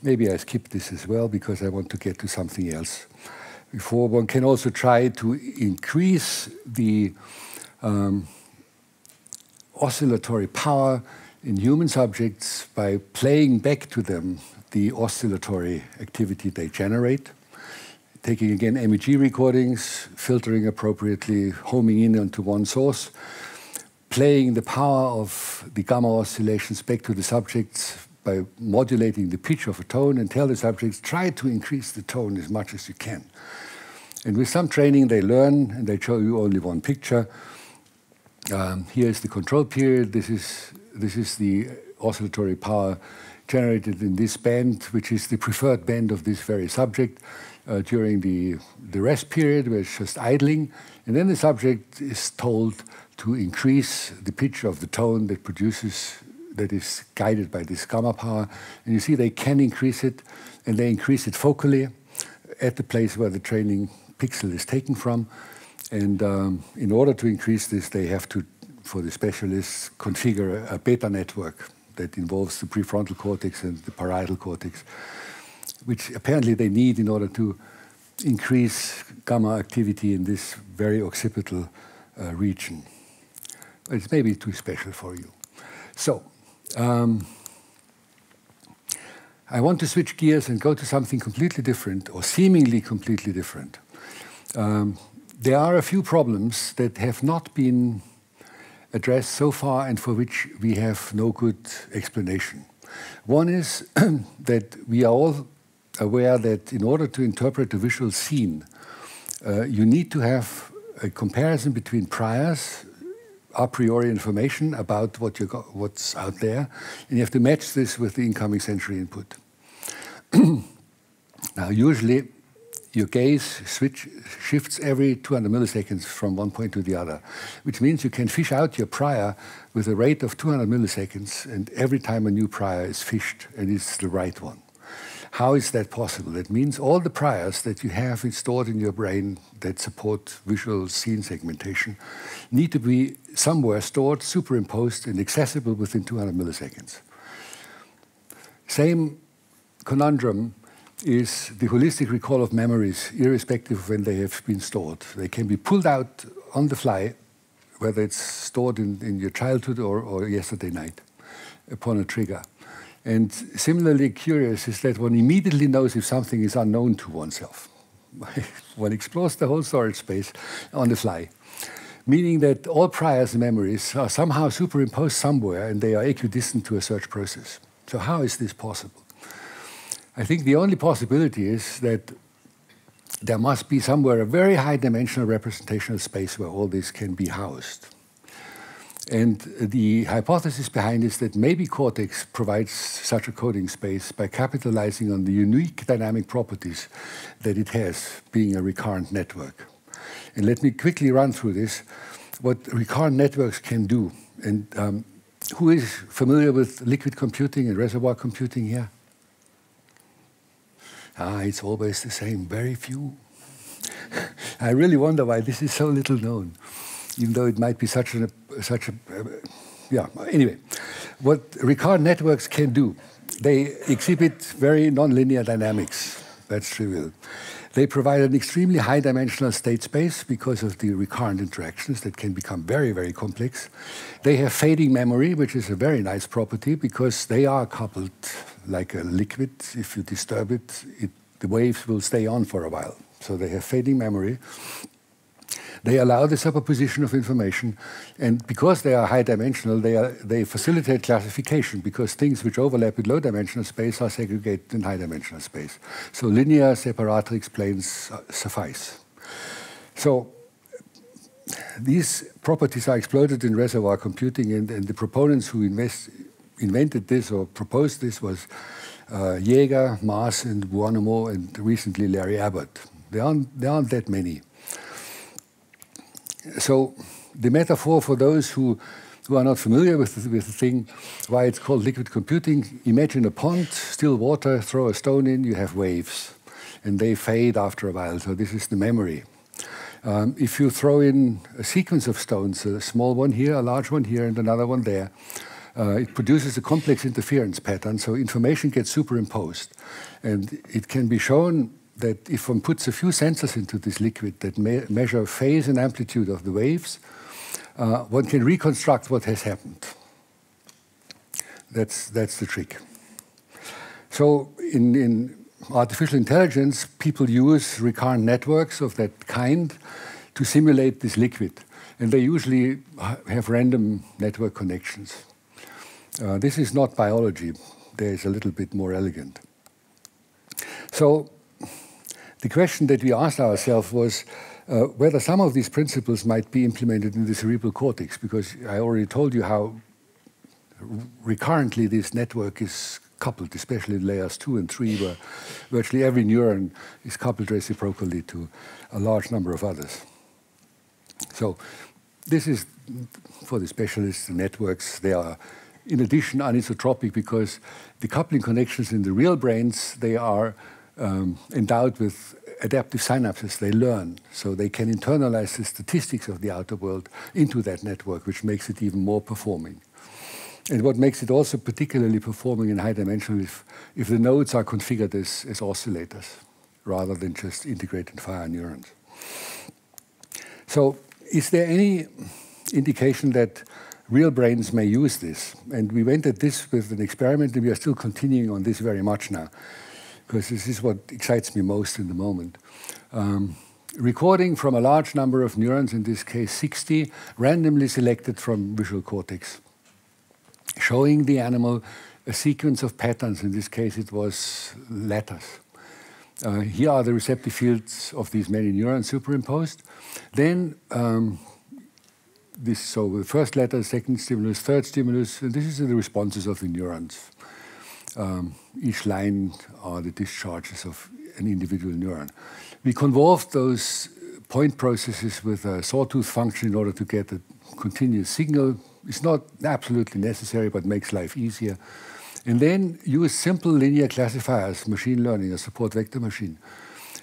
Maybe I skip this as well because I want to get to something else. Before, one can also try to increase the oscillatory power in human subjects by playing back to them the oscillatory activity they generate, taking again MEG recordings, filtering appropriately, homing in onto one source, playing the power of the gamma oscillations back to the subjects by modulating the pitch of a tone, and tell the subjects, try to increase the tone as much as you can. And with some training, they learn, and they show you only one picture. Here is the control period. This is the oscillatory power generated in this band, which is the preferred band of this very subject during the rest period, where it's just idling. And then the subject is told to increase the pitch of the tone that is guided by this gamma power. And you see they can increase it, and they increase it focally at the place where the training pixel is taken from. And in order to increase this, they have to, for the specialists, configure a beta network that involves the prefrontal cortex and the parietal cortex, which apparently they need in order to increase gamma activity in this very occipital region. It's maybe too special for you. So, I want to switch gears and go to something completely different, or seemingly completely different. There are a few problems that have not been addressed so far and for which we have no good explanation. One is that we are all aware that in order to interpret a visual scene, you need to have a comparison between priors, a priori information about what's out there, and you have to match this with the incoming sensory input. Now, usually, your gaze shifts every 200 milliseconds from one point to the other, which means you can fish out your prior with a rate of 200 milliseconds, and every time a new prior is fished, and it's the right one. How is that possible? That means all the priors that you have stored in your brain that support visual scene segmentation need to be somewhere stored, superimposed, and accessible within 200 milliseconds. Same conundrum is the holistic recall of memories, irrespective of when they have been stored. They can be pulled out on the fly, whether it's stored in your childhood or yesterday night, upon a trigger. And similarly curious is that one immediately knows if something is unknown to oneself. One explores the whole storage space on the fly, meaning that all prior memories are somehow superimposed somewhere and they are equidistant to a search process. So how is this possible? I think the only possibility is that there must be somewhere a very high dimensional representational space where all this can be housed. And the hypothesis behind is that maybe cortex provides such a coding space by capitalizing on the unique dynamic properties that it has, being a recurrent network. And let me quickly run through this, what recurrent networks can do. And who is familiar with liquid computing and reservoir computing here? It's always the same, very few. I really wonder why this is so little known, even though it might be anyway. What recurrent networks can do, they exhibit very nonlinear dynamics. That's trivial. They provide an extremely high-dimensional state space because of the recurrent interactions that can become very, very complex. They have fading memory, which is a very nice property because they are coupled like a liquid. If you disturb it, the waves will stay on for a while. So they have fading memory. They allow the superposition of information, and because they are high-dimensional, they facilitate classification because things which overlap with low-dimensional space are segregated in high-dimensional space. So linear separatrix planes suffice. So these properties are exploited in reservoir computing, and the proponents who invented this or proposed this was Jaeger, Maas, and Buonamo, and recently Larry Abbott. There aren't that many. So the metaphor for those who are not familiar with the thing, why it's called liquid computing, imagine a pond, still water, throw a stone in, you have waves. And they fade after a while, so this is the memory. If you throw in a sequence of stones, a small one here, a large one here, and another one there, it produces a complex interference pattern, so information gets superimposed. And it can be shown that if one puts a few sensors into this liquid that measure phase and amplitude of the waves, one can reconstruct what has happened. That's the trick. So in artificial intelligence, people use recurrent networks of that kind to simulate this liquid. And they usually have random network connections. This is not biology. There is a little bit more elegant. So the question that we asked ourselves was whether some of these principles might be implemented in the cerebral cortex, because I already told you how recurrently this network is coupled, especially in layers 2 and 3, where virtually every neuron is coupled reciprocally to a large number of others. So this is, for the specialists, the networks. They are, in addition, anisotropic because the coupling connections in the real brains, they are endowed with adaptive synapses. They learn, so they can internalize the statistics of the outer world into that network, which makes it even more performing. And what makes it also particularly performing in high dimension if the nodes are configured as oscillators, rather than just integrated fire neurons. So is there any indication that real brains may use this? And we went at this with an experiment, and we are still continuing on this very much now, because this is what excites me most in the moment. Recording from a large number of neurons, in this case 60, randomly selected from visual cortex, showing the animal a sequence of patterns. In this case, it was letters. Here are the receptive fields of these many neurons superimposed. Then, so the first letter, second stimulus, third stimulus, and this is the responses of the neurons. Each line are the discharges of an individual neuron. We convolved those point processes with a sawtooth function in order to get a continuous signal. It's not absolutely necessary, but makes life easier. And then use simple linear classifiers, machine learning, a support vector machine,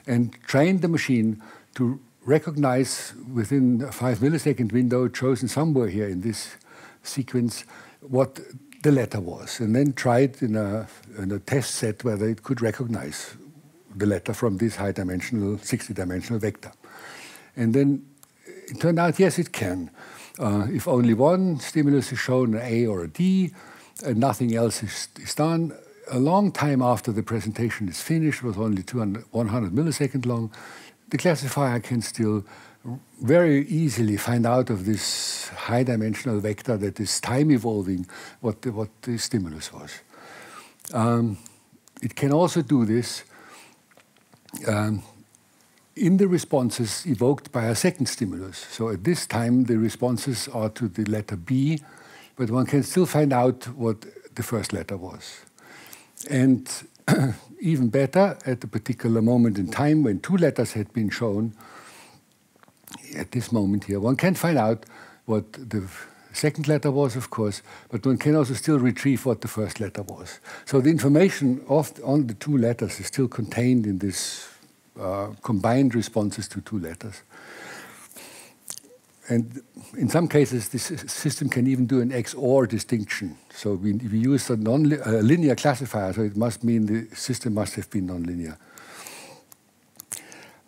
and train the machine to recognize within a 5 millisecond window chosen somewhere here in this sequence what the letter was, and then try it in a test set whether it could recognize the letter from this high-dimensional, 60-dimensional vector. And then it turned out, yes, it can. If only one stimulus is shown, an A or a D, and nothing else is done, a long time after the presentation is finished, was only 100 millisecond long, the classifier can still very easily find out of this high-dimensional vector that is time-evolving what the stimulus was. It can also do this in the responses evoked by a second stimulus. So at this time, the responses are to the letter B, but one can still find out what the first letter was. And even better, at a particular moment in time when two letters had been shown, at this moment here, one can find out what the second letter was, of course, but one can also still retrieve what the first letter was. So the information on the two letters is still contained in this combined responses to two letters. And in some cases, this system can even do an XOR distinction. So we use a linear classifier, so it must mean the system must have been nonlinear.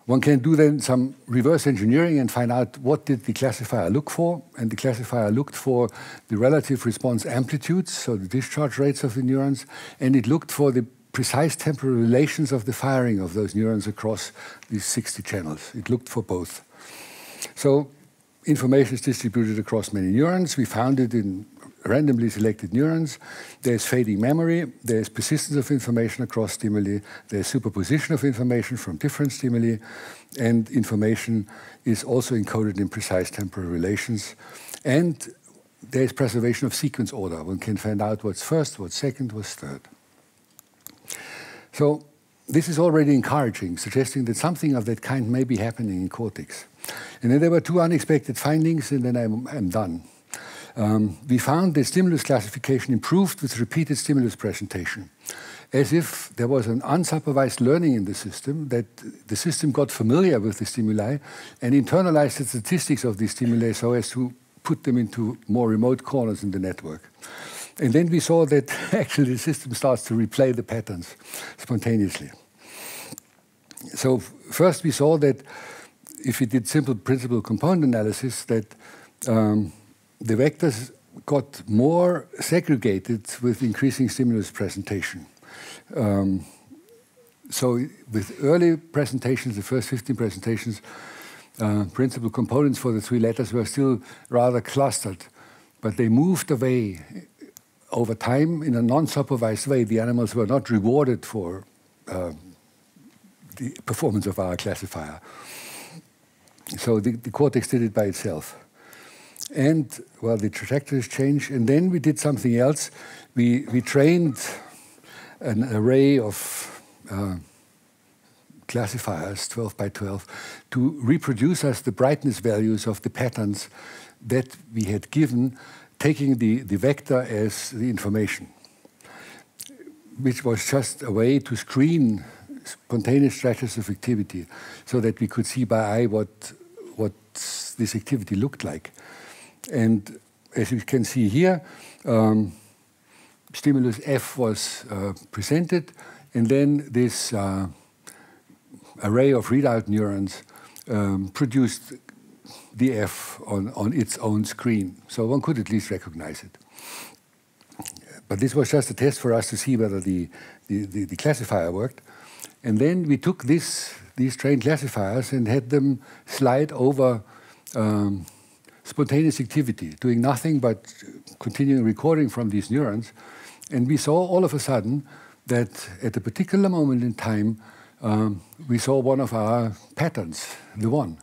One can do then some reverse engineering and find out what did the classifier look for. And the classifier looked for the relative response amplitudes, so the discharge rates of the neurons, and it looked for the precise temporal relations of the firing of those neurons across these 60 channels. It looked for both. So information is distributed across many neurons. We found it in randomly selected neurons. There's fading memory. There's persistence of information across stimuli. There's superposition of information from different stimuli. And information is also encoded in precise temporal relations. And there's preservation of sequence order. One can find out what's first, what's second, what's third. So this is already encouraging, suggesting that something of that kind may be happening in cortex. And then there were two unexpected findings, and then I'm done. We found that stimulus classification improved with repeated stimulus presentation, as if there was an unsupervised learning in the system, that the system got familiar with the stimuli and internalized the statistics of these stimuli so as to put them into more remote corners in the network. And then we saw that actually the system starts to replay the patterns spontaneously. So first we saw that if we did simple principal component analysis, that the vectors got more segregated with increasing stimulus presentation. So with early presentations, the first 15 presentations, principal components for the three letters were still rather clustered, but they moved away over time in a non-supervised way. The animals were not rewarded for the performance of our classifier. So the cortex did it by itself. And, well, the trajectories changed. And then we did something else. We trained an array of classifiers, 12 by 12, to reproduce us the brightness values of the patterns that we had given, taking the vector as the information, which was just a way to screen spontaneous stretches of activity so that we could see by eye what this activity looked like. And as you can see here, stimulus F was presented, and then this array of readout neurons produced the F on its own screen. So one could at least recognize it. But this was just a test for us to see whether the classifier worked. And then we took these trained classifiers and had them slide over spontaneous activity, doing nothing but continuing recording from these neurons. And we saw all of a sudden that at a particular moment in time, we saw one of our patterns, the one.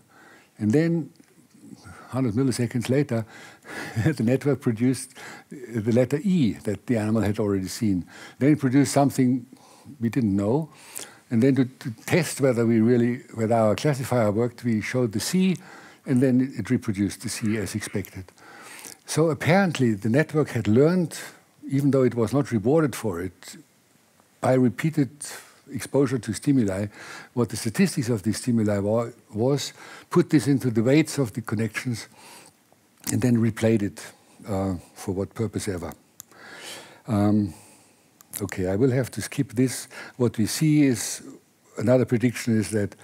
And then 100 milliseconds later, the network produced the letter E that the animal had already seen. Then it produced something we didn't know. And then to test whether our classifier worked, we showed the C, and then it reproduced the C as expected. So apparently the network had learned, even though it was not rewarded for it, by repeated exposure to stimuli, what the statistics of these stimuli was, put this into the weights of the connections, and then replayed it for what purpose ever. Okay, I will have to skip this. What we see is another prediction is that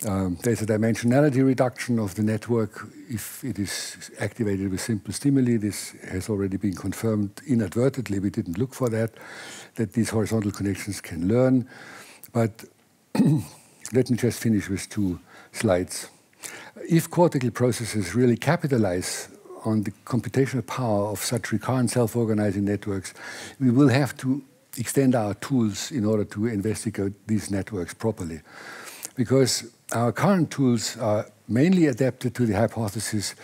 there's a dimensionality reduction of the network if it is activated with simple stimuli. This has already been confirmed inadvertently. We didn't look for that these horizontal connections can learn. But let me just finish with 2 slides. If cortical processes really capitalize on the computational power of such recurrent self-organizing networks, we will have to extend our tools in order to investigate these networks properly. Because our current tools are mainly adapted to the hypothesis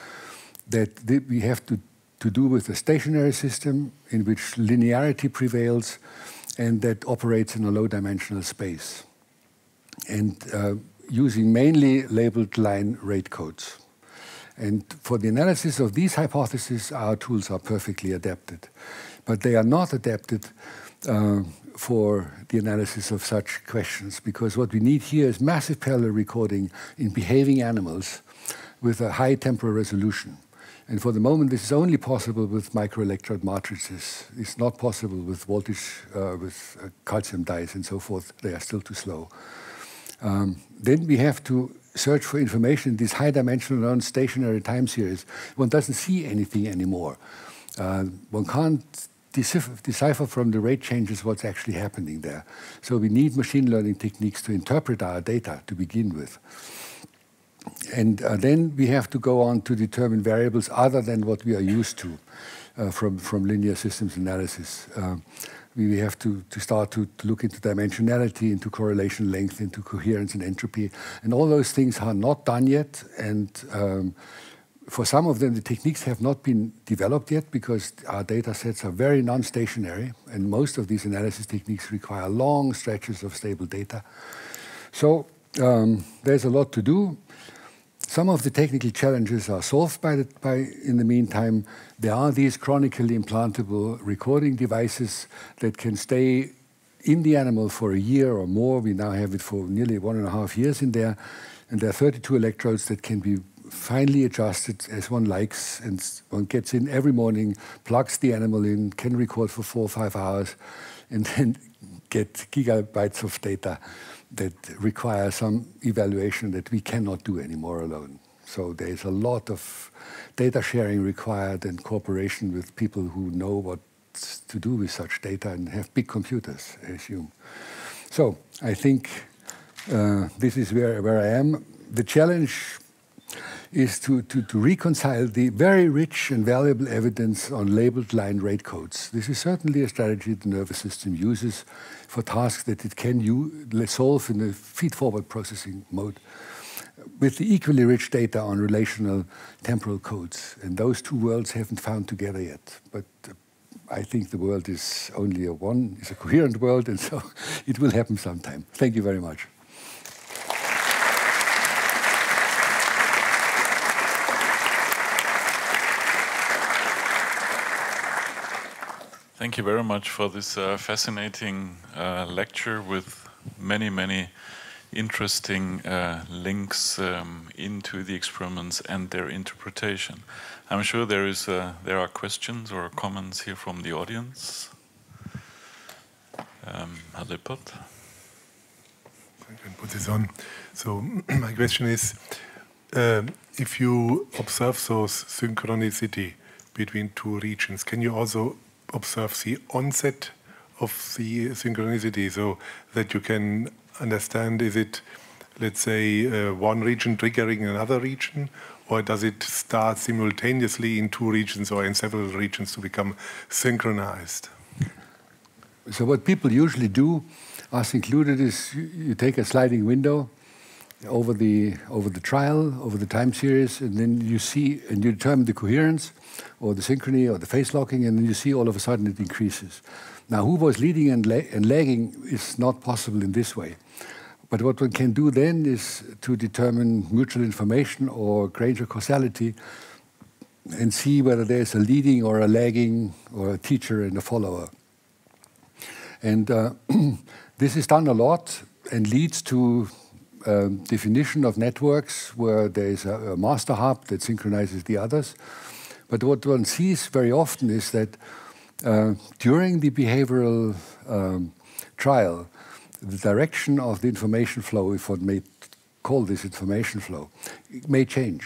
that we have to do with a stationary system in which linearity prevails and that operates in a low-dimensional space, and using mainly labeled line rate codes. And for the analysis of these hypotheses, our tools are perfectly adapted. But they are not adapted for the analysis of such questions, because what we need here is massive parallel recording in behaving animals with a high temporal resolution. And for the moment, this is only possible with microelectrode matrices. It's not possible with voltage, with calcium dyes and so forth. They are still too slow. Then we have to search for information in these high-dimensional non-stationary time series. One doesn't see anything anymore. One can't decipher from the rate changes what's actually happening there. So we need machine learning techniques to interpret our data to begin with. And then we have to go on to determine variables other than what we are used to from linear systems analysis. We have to start to look into dimensionality, into correlation length, into coherence and entropy. And all those things are not done yet. And for some of them, the techniques have not been developed yet because our data sets are very non-stationary. And most of these analysis techniques require long stretches of stable data. So there's a lot to do. Some of the technical challenges are solved in the meantime. There are these chronically implantable recording devices that can stay in the animal for a year or more. We now have it for nearly 1.5 years in there. And there are 32 electrodes that can be finely adjusted as one likes. And one gets in every morning, plugs the animal in, can record for 4 or 5 hours, and then get gigabytes of data that require some evaluation that we cannot do anymore alone. So there's a lot of data sharing required and cooperation with people who know what to do with such data and have big computers, I assume. So I think this is where I am. The challenge is to reconcile the very rich and valuable evidence on labeled line rate codes. This is certainly a strategy the nervous system uses for tasks that it can solve in a feed-forward processing mode, with the equally rich data on relational temporal codes. And those 2 worlds haven't found together yet. But I think the world is only it's a coherent world, and so it will happen sometime. Thank you very much. Thank you very much for this fascinating lecture with many, many interesting links into the experiments and their interpretation. I'm sure there are questions or comments here from the audience. Herr Lippert. I can put this on. So my question is, if you observe those synchronicity between 2 regions, can you also observe the onset of the synchronicity so that you can understand, is it, let's say, one region triggering another region, or does it start simultaneously in 2 regions or in several regions to become synchronized? So what people usually do, as included, is you take a sliding window over the trial, over the time series, and then you see and you determine the coherence or the synchrony or the phase locking, and then you see all of a sudden it increases. Now, who was leading and lagging is not possible in this way. But what one can do then is to determine mutual information or Granger causality and see whether there's a leading or a lagging or a teacher and a follower. And this is done a lot and leads to definition of networks where there is a master hub that synchronizes the others. But what one sees very often is that during the behavioral trial, the direction of the information flow, if one may call this information flow, it may change.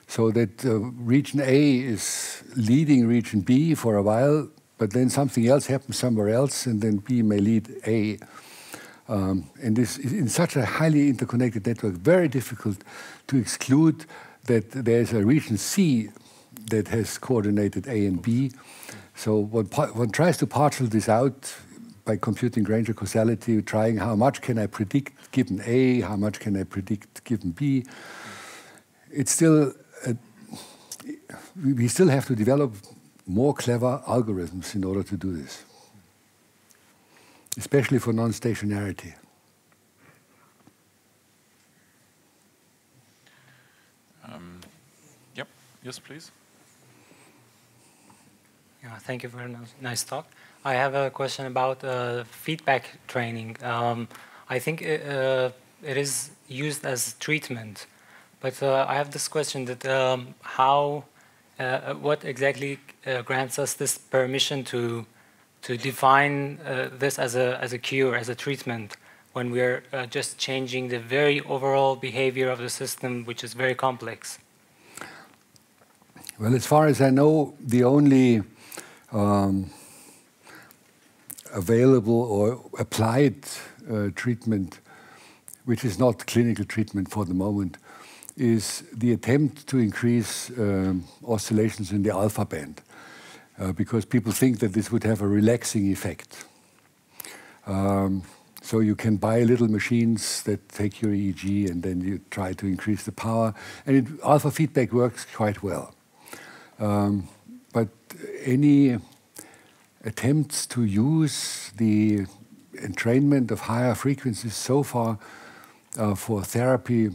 So that region A is leading region B for a while, but then something else happens somewhere else, and then B may lead A. And this is in such a highly interconnected network, very difficult to exclude that there's a region C that has coordinated A and B. So one tries to parcel this out by computing Granger causality, trying how much can I predict given A, how much can I predict given B. It's still, we still have to develop more clever algorithms in order to do this, especially for non-stationarity. Yep. Yes, please. Yeah, thank you for a nice talk. I have a question about feedback training. I think it is used as treatment, but I have this question that what exactly grants us this permission to define this as a cure, as a treatment, when we're just changing the very overall behavior of the system, which is very complex? Well, as far as I know, the only available or applied treatment, which is not clinical treatment for the moment, is the attempt to increase oscillations in the alpha band, because people think that this would have a relaxing effect. So you can buy little machines that take your EEG, and then you try to increase the power, and alpha feedback works quite well. But any attempts to use the entrainment of higher frequencies so far for therapy,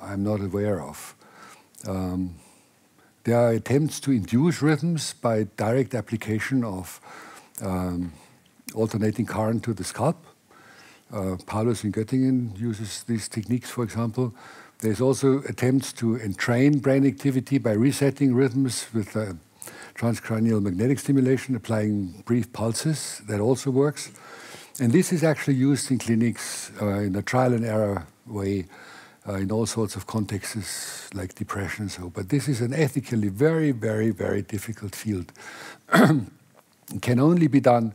I'm not aware of. There are attempts to induce rhythms by direct application of alternating current to the scalp. Paulus in Göttingen uses these techniques, for example. There's also attempts to entrain brain activity by resetting rhythms with transcranial magnetic stimulation, applying brief pulses. That also works. And this is actually used in clinics in a trial and error way in all sorts of contexts like depression. But this is an ethically very, very, very difficult field. It can only be done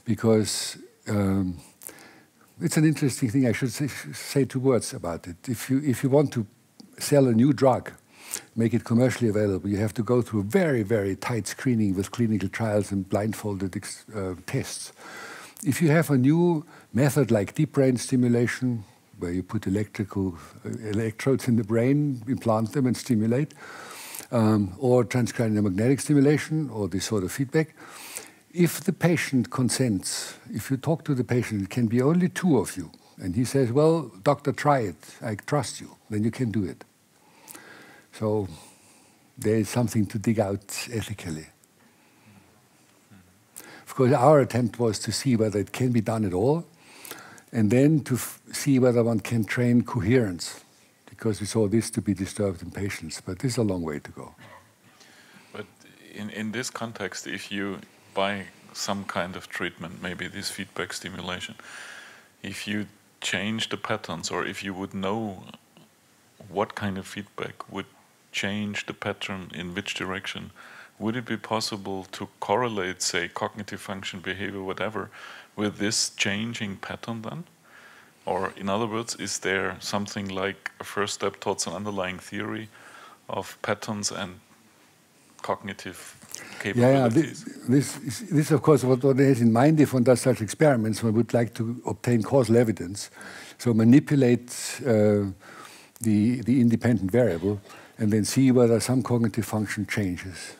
because it's an interesting thing. I should say 2 words about it. If you want to sell a new drug, make it commercially available, you have to go through very, very tight screening with clinical trials and blindfolded tests. If you have a new method like deep brain stimulation, where you put electrodes in the brain, implant them and stimulate, or transcranial magnetic stimulation, or this sort of feedback, if the patient consents, if you talk to the patient, it can be only 2 of you, and he says, well, doctor, try it, I trust you, then you can do it. So there is something to dig out ethically. Of course, our attempt was to see whether it can be done at all, and then to see whether one can train coherence, because we saw this to be disturbed in patients, but this is a long way to go. But in this context, if you buy some kind of treatment, maybe this feedback stimulation, if you change the patterns, or if you would know what kind of feedback would change the pattern in which direction, would it be possible to correlate, say, cognitive function, behavior, whatever, with this changing pattern then? Or in other words, is there something like a first step towards an underlying theory of patterns and cognitive capabilities? Yeah, this is of course what one has in mind if one does such experiments. One would like to obtain causal evidence, so manipulate the independent variable and then see whether some cognitive function changes.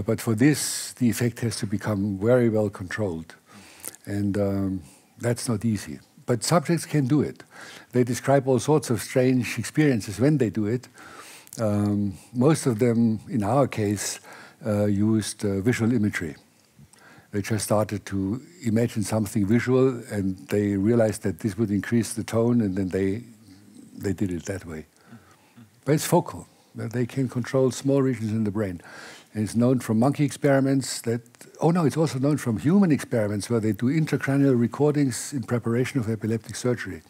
But for this, the effect has to become very well controlled. And that's not easy. But subjects can do it. They describe all sorts of strange experiences when they do it. Most of them, in our case, used visual imagery. They just started to imagine something visual, and they realized that this would increase the tone, and then they did it that way. But it's focal. They can control small regions in the brain. And it's known from monkey experiments that, oh no, it's also known from human experiments where they do intracranial recordings in preparation of epileptic surgery,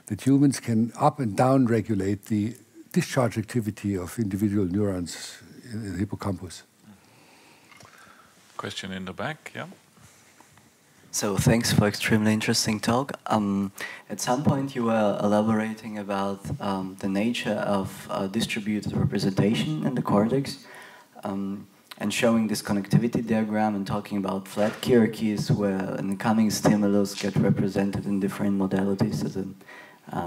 that humans can up and down regulate the discharge activity of individual neurons in the hippocampus. Question in the back, yeah. So thanks for extremely interesting talk. At some point you were elaborating about the nature of distributed representation in the cortex and showing this connectivity diagram and talking about flat hierarchies where incoming stimulus get represented in different modalities as a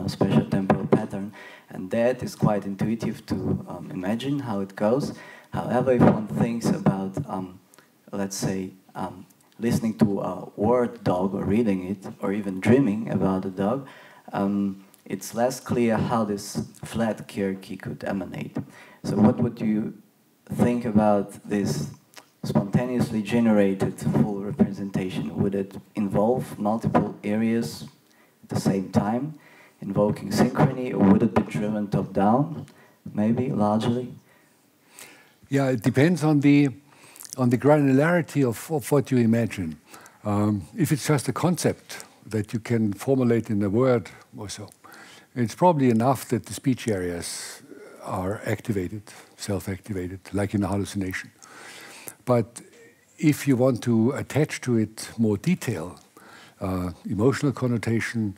special temporal pattern. And that is quite intuitive to imagine how it goes. However, if one thinks about, let's say, listening to a word dog or reading it, or even dreaming about a dog, it's less clear how this flat hierarchy could emanate. So what would you think about this spontaneously generated full representation? Would it involve multiple areas at the same time, invoking synchrony, or would it be driven top-down, maybe, largely? Yeah, it depends on the granularity of what you imagine. If it's just a concept that you can formulate in a word or so, it's probably enough that the speech areas are activated, self-activated, like in a hallucination. But if you want to attach to it more detail, emotional connotation,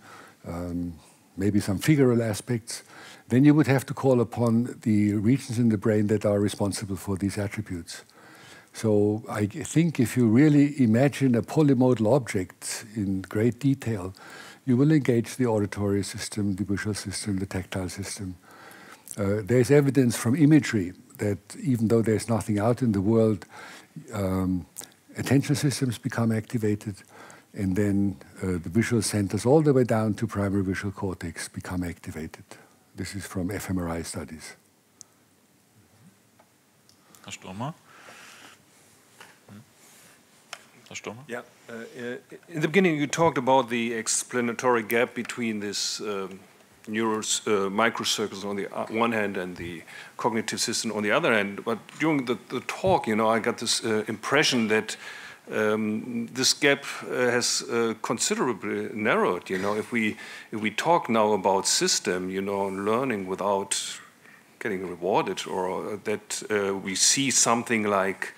maybe some figural aspects, then you would have to call upon the regions in the brain that are responsible for these attributes. So I think if you really imagine a polymodal object in great detail, you will engage the auditory system, the visual system, the tactile system. There's evidence from imagery that even though there's nothing out in the world, attention systems become activated, and then the visual centers all the way down to primary visual cortex become activated. This is from fMRI studies. Herr Sturmer? Yeah. In the beginning, you talked about the explanatory gap between this microcircuits on the one hand and the cognitive system on the other hand. But during the talk, I got this impression that this gap has considerably narrowed. If we talk now about system, learning without getting rewarded, or that we see something like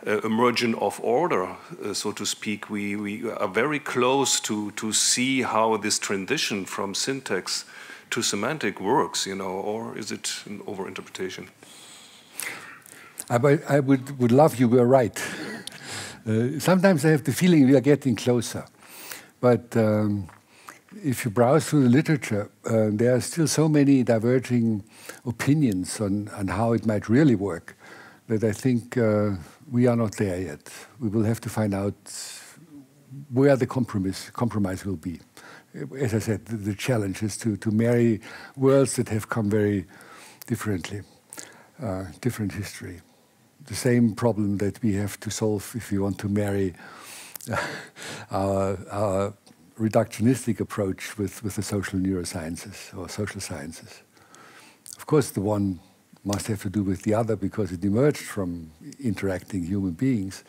emergence of order, so to speak, we are very close to see how this transition from syntax to semantic works, or is it an overinterpretation? I would love you were right. Sometimes I have the feeling we are getting closer. But if you browse through the literature, there are still so many diverging opinions on how it might really work that I think we are not there yet. We will have to find out where the compromise will be. As I said, the challenge is to marry worlds that have come very differently, different history. The same problem that we have to solve if we want to marry our reductionistic approach with the social neurosciences or social sciences. Of course, the one must have to do with the other because it emerged from interacting human beings.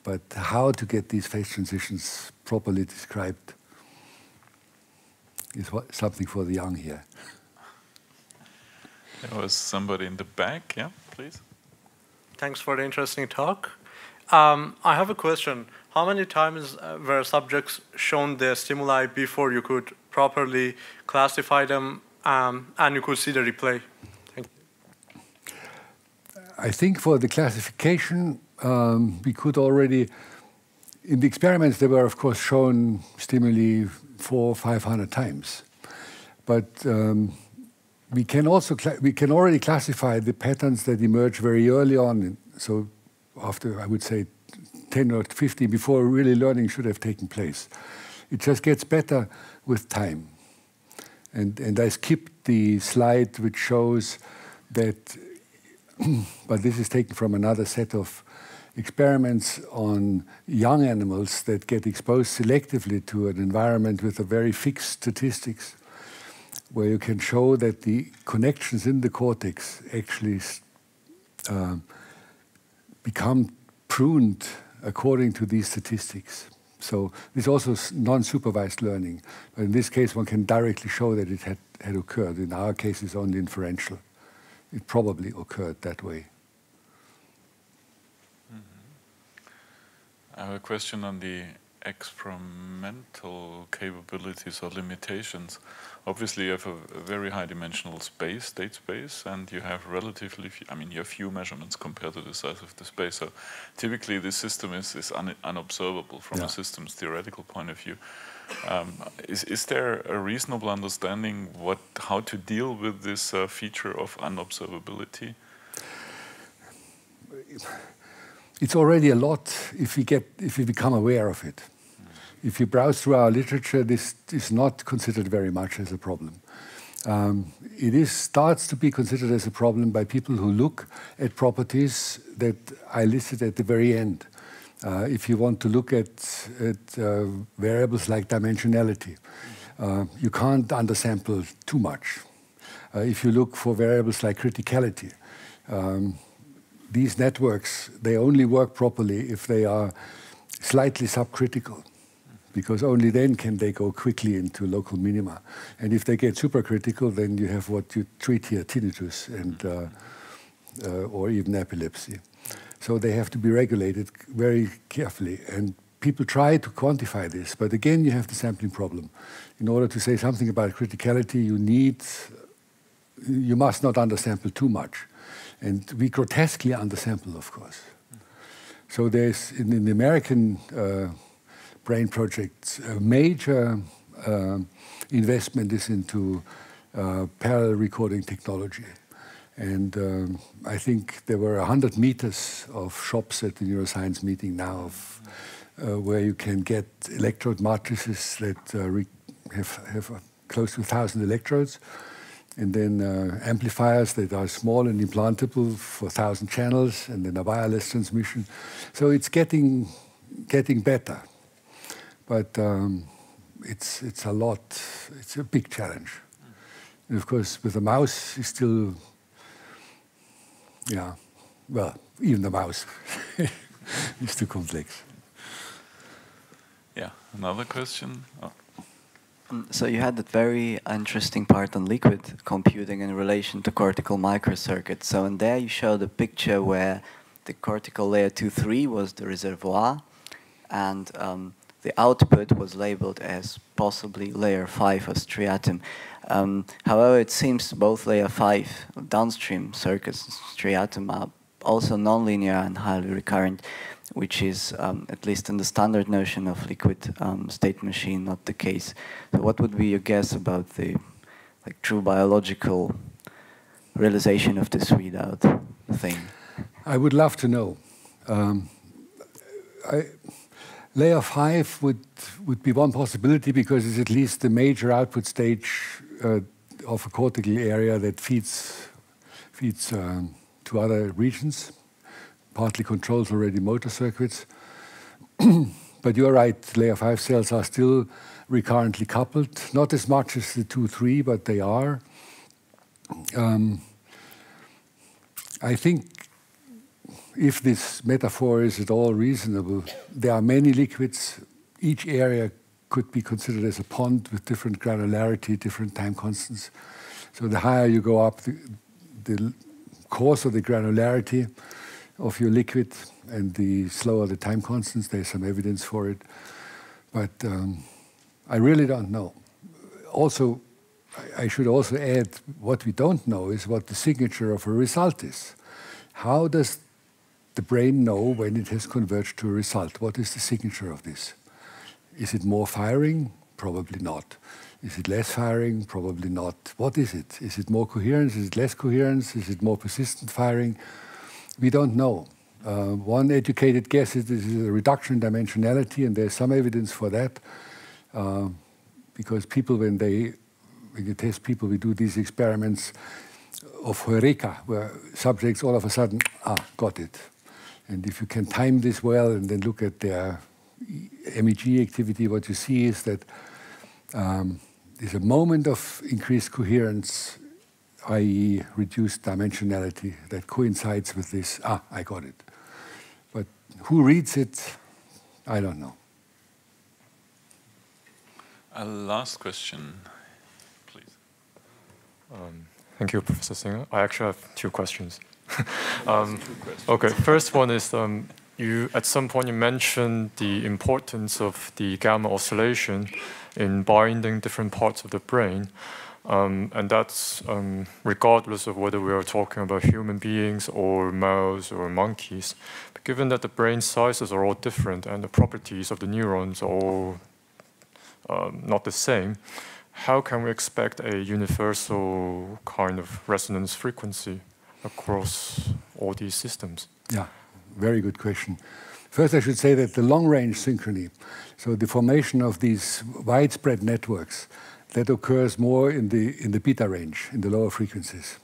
But how to get these phase transitions properly described is something for the young here. There was somebody in the back, yeah, please. Thanks for the interesting talk. I have a question. How many times were subjects shown their stimuli before you could properly classify them and you could see the replay? Thank you. I think for the classification, we could already, in the experiments, they were of course shown stimuli 400 or 500 times. But we can already classify the patterns that emerge very early on. So after, I would say, 10 or 15, before really learning should have taken place. It just gets better with time. And I skipped the slide which shows that, but this is taken from another set of experiments on young animals that get exposed selectively to an environment with a very fixed statistics, where you can show that the connections in the cortex actually become pruned according to these statistics. So there's also non-supervised learning. But in this case, one can directly show that it had occurred. In our case, it's only inferential. It probably occurred that way. I have a question on the experimental capabilities or limitations. Obviously, you have a very high-dimensional space, state space, and you have relatively few, I mean, you have few measurements compared to the size of the space. So typically, this system is unobservable from a system's theoretical point of view. Is there a reasonable understanding how to deal with this feature of unobservability? It's already a lot if we become aware of it. If you browse through our literature, this is not considered very much as a problem. It starts to be considered as a problem by people who look at properties that I listed at the very end. If you want to look at variables like dimensionality, you can't undersample too much. If you look for variables like criticality, these networks, they only work properly if they are slightly subcritical, because only then can they go quickly into local minima. And if they get supercritical, then you have what you treat here, tinnitus, and, or even epilepsy. So they have to be regulated very carefully. And people try to quantify this, but again, you have the sampling problem. In order to say something about criticality, you must not undersample too much. And we grotesquely undersample, of course. So there's, in the American brain project, a major investment is into parallel recording technology. And I think there were 100 meters of shops at the neuroscience meeting now where you can get electrode matrices that have close to 1,000 electrodes, and then amplifiers that are small and implantable for 1,000 channels, and then a wireless transmission. So it's getting better, but it's a lot. It's a big challenge. And of course, with a mouse, it's still, well, even the mouse is too complex. Yeah, another question. Oh. So you had that very interesting part on liquid computing in relation to cortical microcircuits. So in there you showed a picture where the cortical layer 2-3 was the reservoir, and the output was labeled as possibly layer 5 or striatum. However, it seems both layer 5 downstream circuits, striatum, are also nonlinear and highly recurrent, which is, at least in the standard notion of liquid state machine, not the case. So what would be your guess about the true biological realization of this readout thing? I would love to know. Layer 5 would be one possibility, because it's at least the major output stage of a cortical area that feeds to other regions, partly controls already motor circuits. But you're right, layer 5 cells are still recurrently coupled, not as much as the 2-3, but they are. I think if this metaphor is at all reasonable, there are many liquids. Each area could be considered as a pond with different granularity, different time constants. So the higher you go up, the coarse of the granularity of your liquid, and the slower the time constants. There's some evidence for it. But I really don't know. Also, I should also add, what we don't know is what the signature of a result is. How does the brain know when it has converged to a result? What is the signature of this? Is it more firing? Probably not. Is it less firing? Probably not. What is it? Is it more coherence? Is it less coherence? Is it more persistent firing? We don't know. One educated guess is this is a reduction in dimensionality, and there's some evidence for that, because people, when you test people, we do these experiments of Heureka, where subjects all of a sudden, got it. And if you can time this well and then look at their MEG activity, what you see is that there's a moment of increased coherence, i.e. reduced dimensionality, that coincides with this, I got it. Who reads it? I don't know. A last question, please. Thank you, Professor Singer. I actually have two questions. Okay, first one is you at some point you mentioned the importance of the gamma oscillation in binding different parts of the brain, and that's regardless of whether we are talking about human beings or mouse or monkeys. But given that the brain sizes are all different and the properties of the neurons are all not the same, how can we expect a universal kind of resonance frequency across all these systems? Yeah, very good question. First, I should say that the long-range synchrony, so the formation of these widespread networks, that occurs more in the beta range, in the lower frequencies,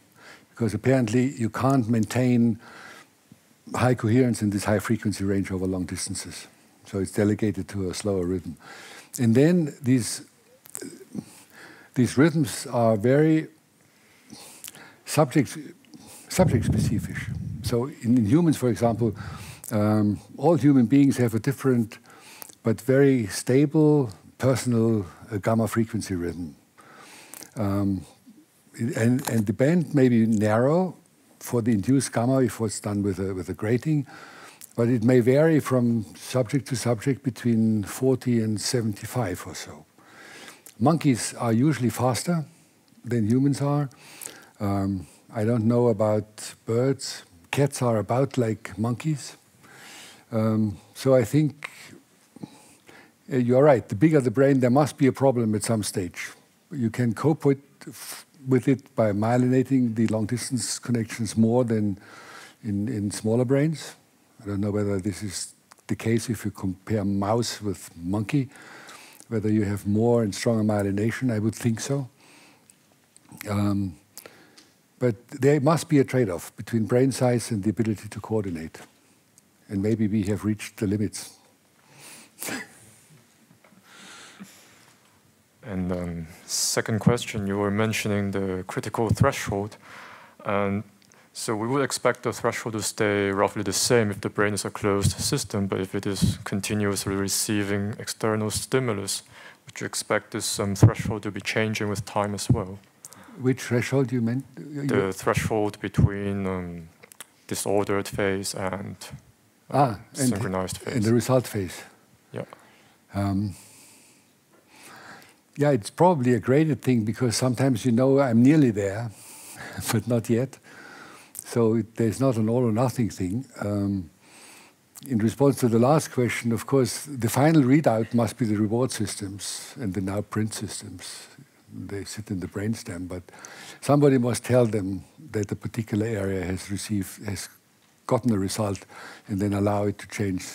because apparently you can't maintain high coherence in this high frequency range over long distances. So it's delegated to a slower rhythm. And then these rhythms are very subject-specific. So in humans, for example, all human beings have a different but very stable personal gamma frequency rhythm. And the band may be narrow for the induced gamma if it's done with a grating, but it may vary from subject to subject between 40 and 75 or so. Monkeys are usually faster than humans are. I don't know about birds. Cats are about like monkeys. So I think you're right. The bigger the brain, there must be a problem at some stage. You can cope with it by myelinating the long-distance connections more than in smaller brains. I don't know whether this is the case if you compare mouse with monkey, whether you have more and stronger myelination. I would think so. But there must be a trade-off between brain size and the ability to coordinate. And maybe we have reached the limits. And second question, you were mentioning the critical threshold. And so we would expect the threshold to stay roughly the same if the brain is a closed system, but if it is continuously receiving external stimulus, would you expect this threshold to be changing with time as well? Which threshold you meant? The threshold between disordered phase and synchronized phase. And the result phase. Yeah. Yeah, it's probably a graded thing because sometimes you know I'm nearly there, but not yet. So there's not an all or nothing thing. In response to the last question, of course, the final readout must be the reward systems and the now print systems. They sit in the brainstem, but somebody must tell them that a particular area has gotten a result and then allow it to change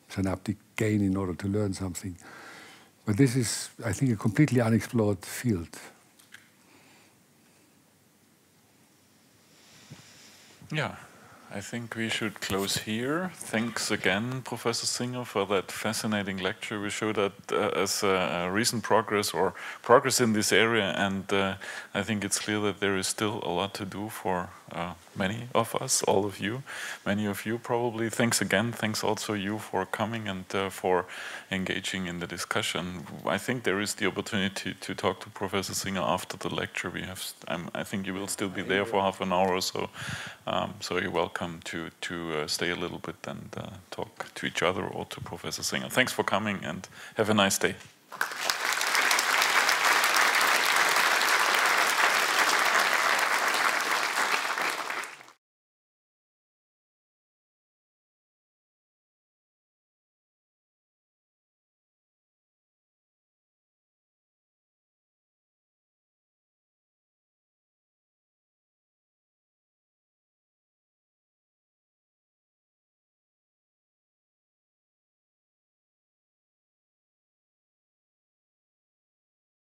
synaptic gain in order to learn something. But this is, I think, a completely unexplored field. Yeah, I think we should close here. Thanks again, Professor Singer, for that fascinating lecture. We showed that as a recent progress or progress in this area, and I think it's clear that there is still a lot to do for many of us, all of you, many of you probably. Thanks again. Thanks also you for coming and for engaging in the discussion. I think there is the opportunity to talk to Professor Singer after the lecture. I think you will still be there for half an hour or so. So you're welcome to stay a little bit and talk to each other or to Professor Singer. Thanks for coming and have a nice day.